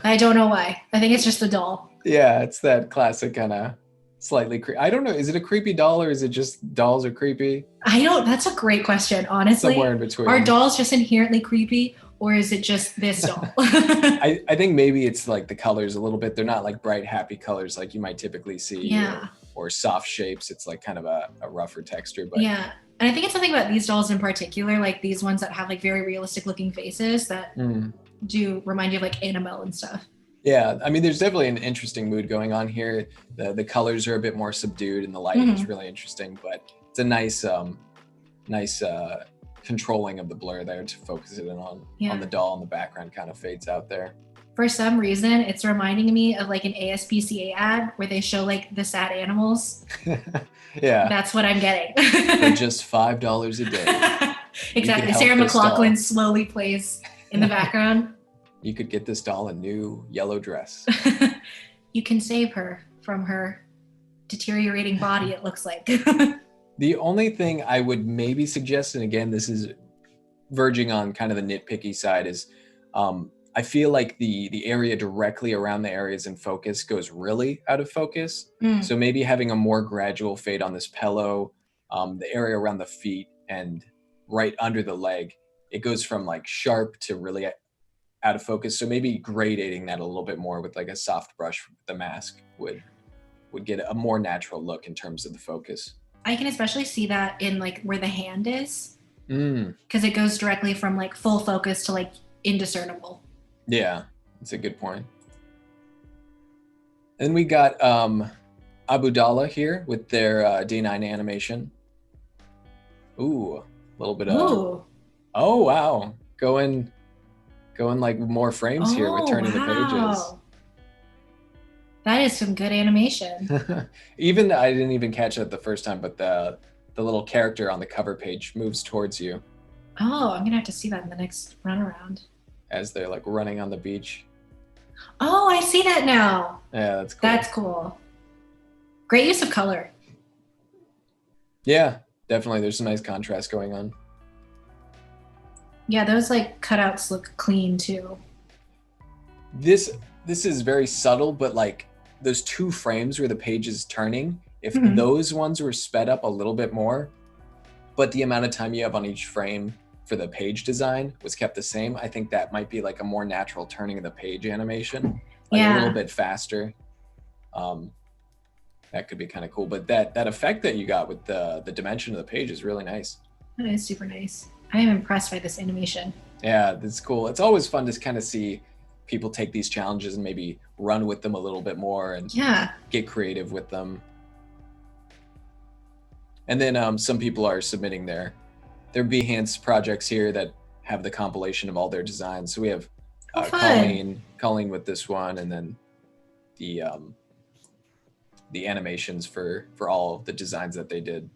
I don't know why. I think it's just the doll. Yeah, it's that classic kind of slightly creepy. I don't know. Is it a creepy doll or is it just dolls are creepy? That's a great question, honestly. Somewhere in between. Are dolls just inherently creepy or is it just this doll? I think maybe it's like the colors a little bit. They're not like bright, happy colors like you might typically see. Or soft shapes. It's like kind of a rougher texture. But yeah. And I think it's something about these dolls in particular, like these ones that have like very realistic looking faces that do remind you of like Annabelle and stuff. Yeah, I mean, there's definitely an interesting mood going on here. The colors are a bit more subdued and the lighting is really interesting, but it's a nice controlling of the blur there to focus it in on the doll, and the background kind of fades out there. For some reason, it's reminding me of like an ASPCA ad where they show like the sad animals. Yeah. That's what I'm getting. For just $5 a day. Exactly. Sarah McLachlan slowly plays in the background. You could get this doll a new yellow dress. You can save her from her deteriorating body, it looks like. The only thing I would maybe suggest, and again, this is verging on kind of the nitpicky side, is I feel like the area directly around the areas in focus goes really out of focus. So maybe having a more gradual fade on this pillow, the area around the feet and right under the leg, it goes from like sharp to really out of focus. So maybe gradating that a little bit more with like a soft brush with the mask would get a more natural look in terms of the focus. I can especially see that in like where the hand is, because it goes directly from like full focus to like indiscernible. Yeah, that's a good point. And we got Abudallah here with their day 9 animation. Ooh, a little bit of. Oh wow, going like more frames here with turning the pages. That is some good animation. Even I didn't even catch it the first time, but the little character on the cover page moves towards you. Oh, I'm gonna have to see that in the next run around. As they're like running on the beach. Oh, I see that now. Yeah, that's cool. That's cool. Great use of color. Yeah, definitely. There's some nice contrast going on. Yeah, those like cutouts look clean too. This is very subtle, but like those 2 frames where the page is turning, if those ones were sped up a little bit more, but the amount of time you have on each frame for the page design was kept the same, I think that might be like a more natural turning of the page animation, like a little bit faster. That could be kind of cool. But that effect that you got with the dimension of the page is really nice. That is super nice. I am impressed by this animation. Yeah, that's cool. It's always fun to kind of see people take these challenges and maybe run with them a little bit more and Yeah. get creative with them. And then some people are submitting their Behance projects here that have the compilation of all their designs. So we have Colleen with this one, and then the animations for all of the designs that they did.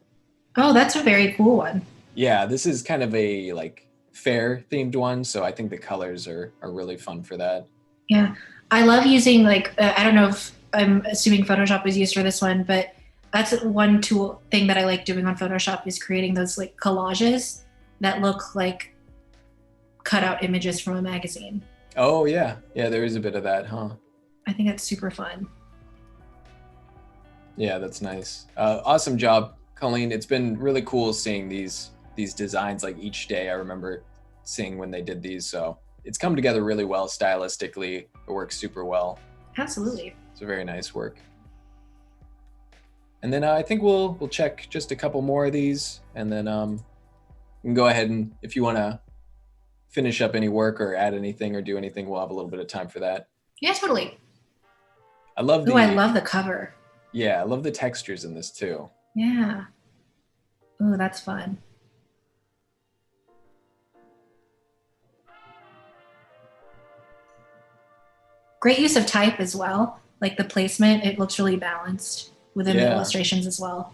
Oh, that's a very cool one. Yeah, this is kind of a like fair themed one, so I think the colors are really fun for that. Yeah, I love using like I don't know if I'm assuming Photoshop was used for this one, but that's one tool thing that I like doing on Photoshop is creating those like collages that look like cut out images from a magazine. Oh yeah, there is a bit of that, huh? I think that's super fun. Yeah, that's nice. Awesome job, Colleen. It's been really cool seeing these designs like each day. I remember seeing when they did these, so it's come together really well stylistically. It works super well. Absolutely. It's a very nice work. And then I think we'll check just a couple more of these, and then you can go ahead and if you want to finish up any work or add anything or do anything, we'll have a little bit of time for that. Yeah, totally. I love the cover. Yeah, I love the textures in this too. Yeah. Oh, that's fun. Great use of type as well. Like the placement, it looks really balanced within the illustrations as well.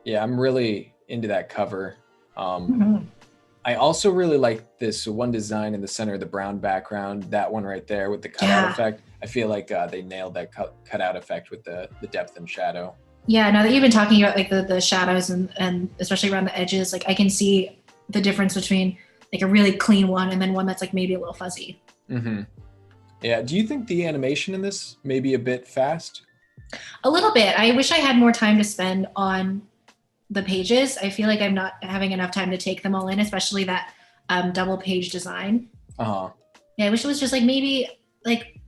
Yeah, I'm really into that cover. I also really like this one design in the center of the brown background, that one right there with the cutout effect. I feel like they nailed that cutout effect with the depth and shadow. Yeah, now that you've been talking about like the shadows and especially around the edges, like I can see the difference between like a really clean one and then one that's like maybe a little fuzzy. Mm-hmm. Yeah, do you think the animation in this may be a bit fast? A little bit. I wish I had more time to spend on the pages. I feel like I'm not having enough time to take them all in, especially that double page design. Uh-huh. Yeah, I wish it was just like maybe like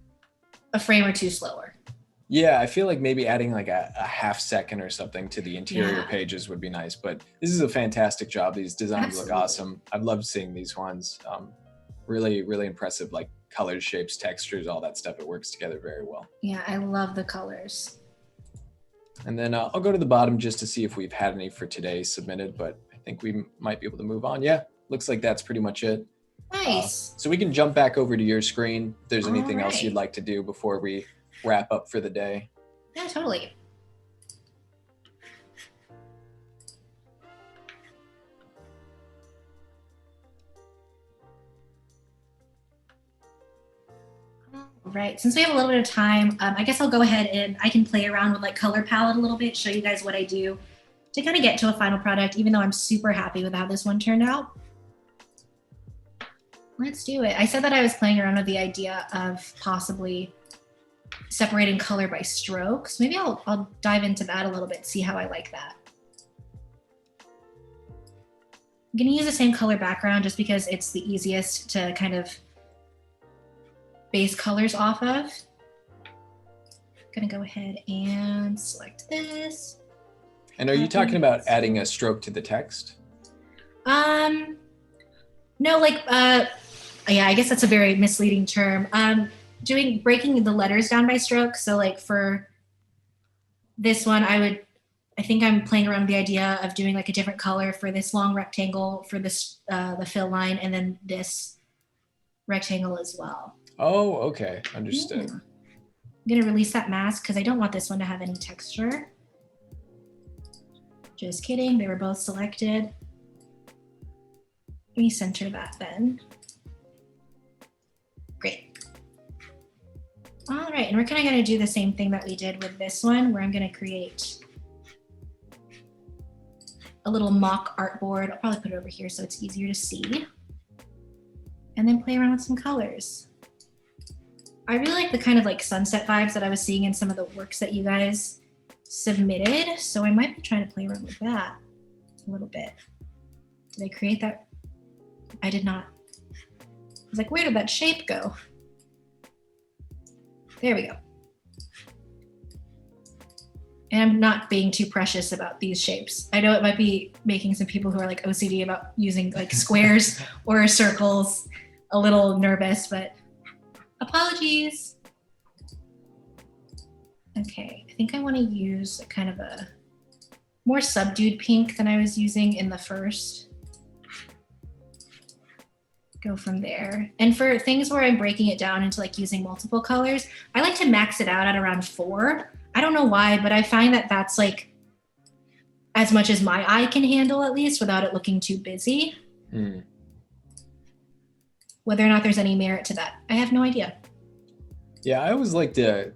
a frame or two slower. Yeah, I feel like maybe adding like a half second or something to the interior pages would be nice, but this is a fantastic job. These designs look awesome. I've loved seeing these ones. Really, really impressive, like colors, shapes, textures, all that stuff. It works together very well. Yeah, I love the colors. And then I'll go to the bottom just to see if we've had any for today submitted, but I think we might be able to move on. Yeah, looks like that's pretty much it. Nice. So we can jump back over to your screen if there's anything else you'd like to do before we wrap up for the day. Yeah, totally. Right, since we have a little bit of time, I guess I'll go ahead and I can play around with like color palette a little bit, show you guys what I do to kind of get to a final product, even though I'm super happy with how this one turned out. Let's do it. I said that I was playing around with the idea of possibly separating color by strokes. Maybe I'll dive into that a little bit, see how I like that. I'm gonna use the same color background just because it's the easiest to kind of base colors off of. Gonna go ahead and select this. And are you talking about adding a stroke to the text? No, like, yeah, I guess that's a very misleading term. Breaking the letters down by stroke. So like for this one, I think I'm playing around with the idea of doing like a different color for this long rectangle, for this, the fill line, and then this rectangle as well. Oh, okay, understood. I'm gonna release that mask because I don't want this one to have any texture. Just kidding, they were both selected. Let me center that then. Great. All right, and we're kind of gonna do the same thing that we did with this one, where I'm gonna create a little mock artboard. I'll probably put it over here so it's easier to see. And then play around with some colors. I really like the kind of like sunset vibes that I was seeing in some of the works that you guys submitted. So I might be trying to play around with that a little bit. Did I create that? I did not. I was like, where did that shape go? There we go. And I'm not being too precious about these shapes. I know it might be making some people who are like OCD about using like squares or circles a little nervous, but apologies. Okay, I think I want to use kind of a more subdued pink than I was using in the first. Go from there. And for things where I'm breaking it down into like using multiple colors, I like to max it out at around 4. I don't know why, but I find that that's like as much as my eye can handle, at least, without it looking too busy. Whether or not there's any merit to that, I have no idea. Yeah, I always like to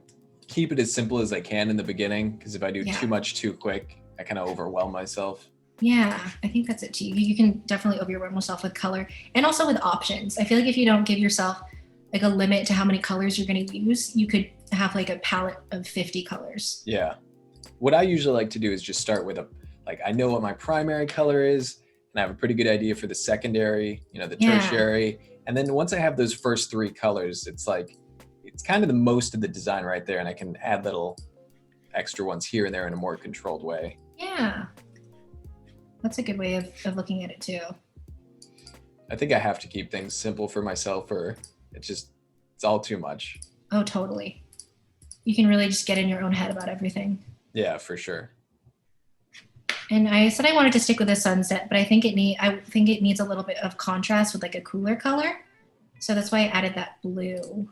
keep it as simple as I can in the beginning, because if I do too much too quick, I kind of overwhelm myself. Yeah, I think that's it too. You can definitely overwhelm yourself with color and also with options. I feel like if you don't give yourself like a limit to how many colors you're going to use, you could have like a palette of 50 colors. Yeah. What I usually like to do is just start with I know what my primary color is, and I have a pretty good idea for the secondary, the tertiary. And then once I have those first 3 colors, it's kind of the most of the design right there. And I can add little extra ones here and there in a more controlled way. Yeah. That's a good way of looking at it too. I think I have to keep things simple for myself, or it's all too much. Oh, totally. You can really just get in your own head about everything. Yeah, for sure. And I said I wanted to stick with the sunset, but I think it needs a little bit of contrast with like a cooler color. So that's why I added that blue.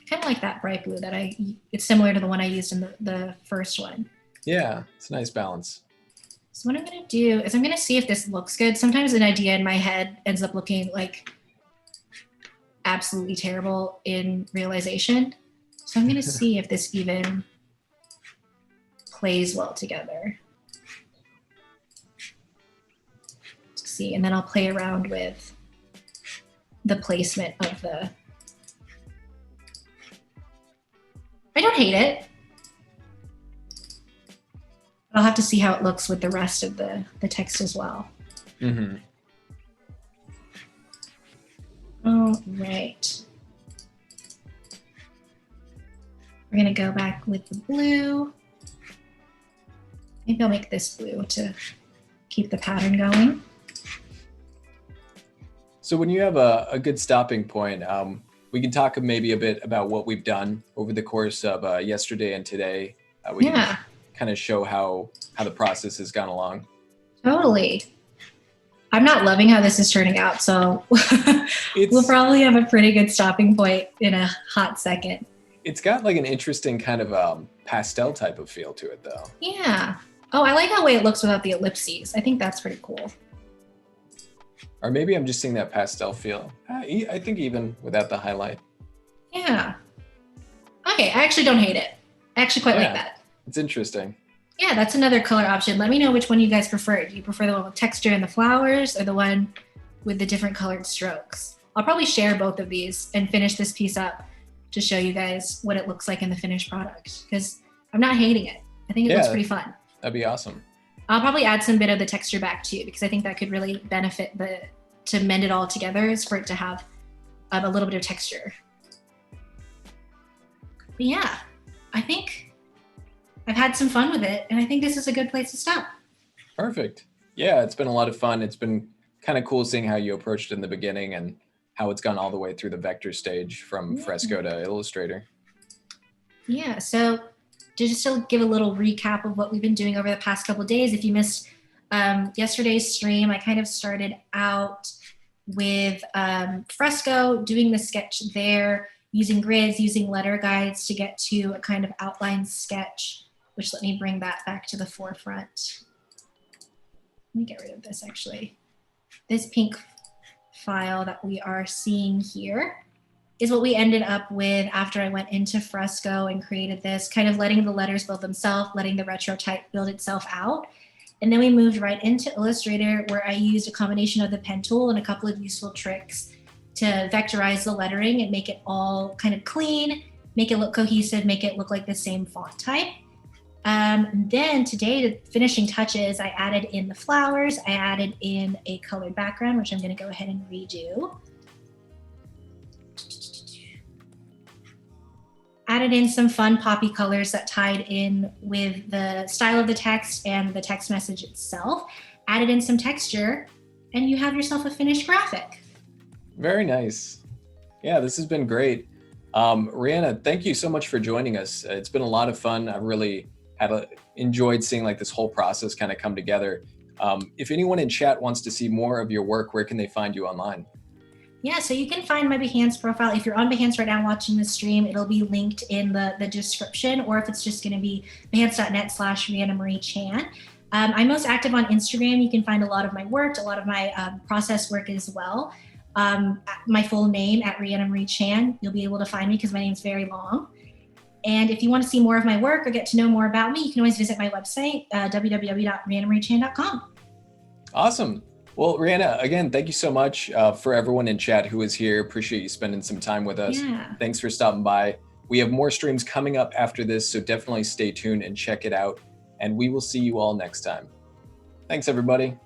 Kind of like that bright blue it's similar to the one I used in the first one. Yeah, it's a nice balance. So what I'm going to do is I'm going to see if this looks good. Sometimes an idea in my head ends up looking like absolutely terrible in realization. So I'm going to see if this even plays well together. Let's see, and then I'll play around with the placement of the... I don't hate it. I'll have to see how it looks with the rest of the text as well. Mm-hmm. All right. We're gonna go back with the blue. Maybe I'll make this blue to keep the pattern going. So when you have a good stopping point, we can talk maybe a bit about what we've done over the course of yesterday and today. We can kind of show how the process has gone along. Totally. I'm not loving how this is turning out, so we'll probably have a pretty good stopping point in a hot second. It's got like an interesting kind of pastel type of feel to it, though. Yeah. Oh, I like the way it looks without the ellipses. I think that's pretty cool. Or maybe I'm just seeing that pastel feel. I think even without the highlight. Yeah. Okay, I actually don't hate it. I actually quite like that. It's interesting. Yeah, that's another color option. Let me know which one you guys prefer. Do you prefer the one with texture and the flowers or the one with the different colored strokes? I'll probably share both of these and finish this piece up to show you guys what it looks like in the finished product, because I'm not hating it. I think it looks pretty fun. That'd be awesome. I'll probably add some bit of the texture back too, because I think that could really benefit to mend it all together, is for it to have a little bit of texture. But yeah, I think I've had some fun with it, and I think this is a good place to stop. Perfect. Yeah, it's been a lot of fun. It's been kind of cool seeing how you approached it in the beginning and how it's gone all the way through the vector stage from Fresco to Illustrator. Yeah, so to just to give a little recap of what we've been doing over the past couple of days, if you missed yesterday's stream, I kind of started out with Fresco, doing the sketch there, using grids, using letter guides to get to a kind of outline sketch, which let me bring that back to the forefront. Let me get rid of this actually. This pink file that we are seeing here is what we ended up with after I went into Fresco and created this, kind of letting the letters build themselves, letting the retro type build itself out. And then we moved right into Illustrator, where I used a combination of the pen tool and a couple of useful tricks to vectorize the lettering and make it all kind of clean, make it look cohesive, make it look like the same font type. Then today, the finishing touches, I added in the flowers, I added in a colored background, which I'm going to go ahead and redo. Added in some fun poppy colors that tied in with the style of the text and the text message itself. Added in some texture, and you have yourself a finished graphic. Very nice. Yeah, this has been great. Rhianna, thank you so much for joining us. It's been a lot of fun. I really enjoyed seeing like this whole process kind of come together. If anyone in chat wants to see more of your work, where can they find you online? Yeah, so you can find my Behance profile. If you're on Behance right now watching the stream, it'll be linked in the description, or if it's just going to be behance.net/Rhianna Marie Chan. I'm most active on Instagram. You can find a lot of my work, a lot of my process work as well. My full name at Rhianna Marie Chan. You'll be able to find me because my name's very long. And if you want to see more of my work or get to know more about me, you can always visit my website, www.rhiannamariechan.com. Awesome. Well, Rhianna, again, thank you so much for everyone in chat who is here. Appreciate you spending some time with us. Yeah. Thanks for stopping by. We have more streams coming up after this, so definitely stay tuned and check it out. And we will see you all next time. Thanks, everybody.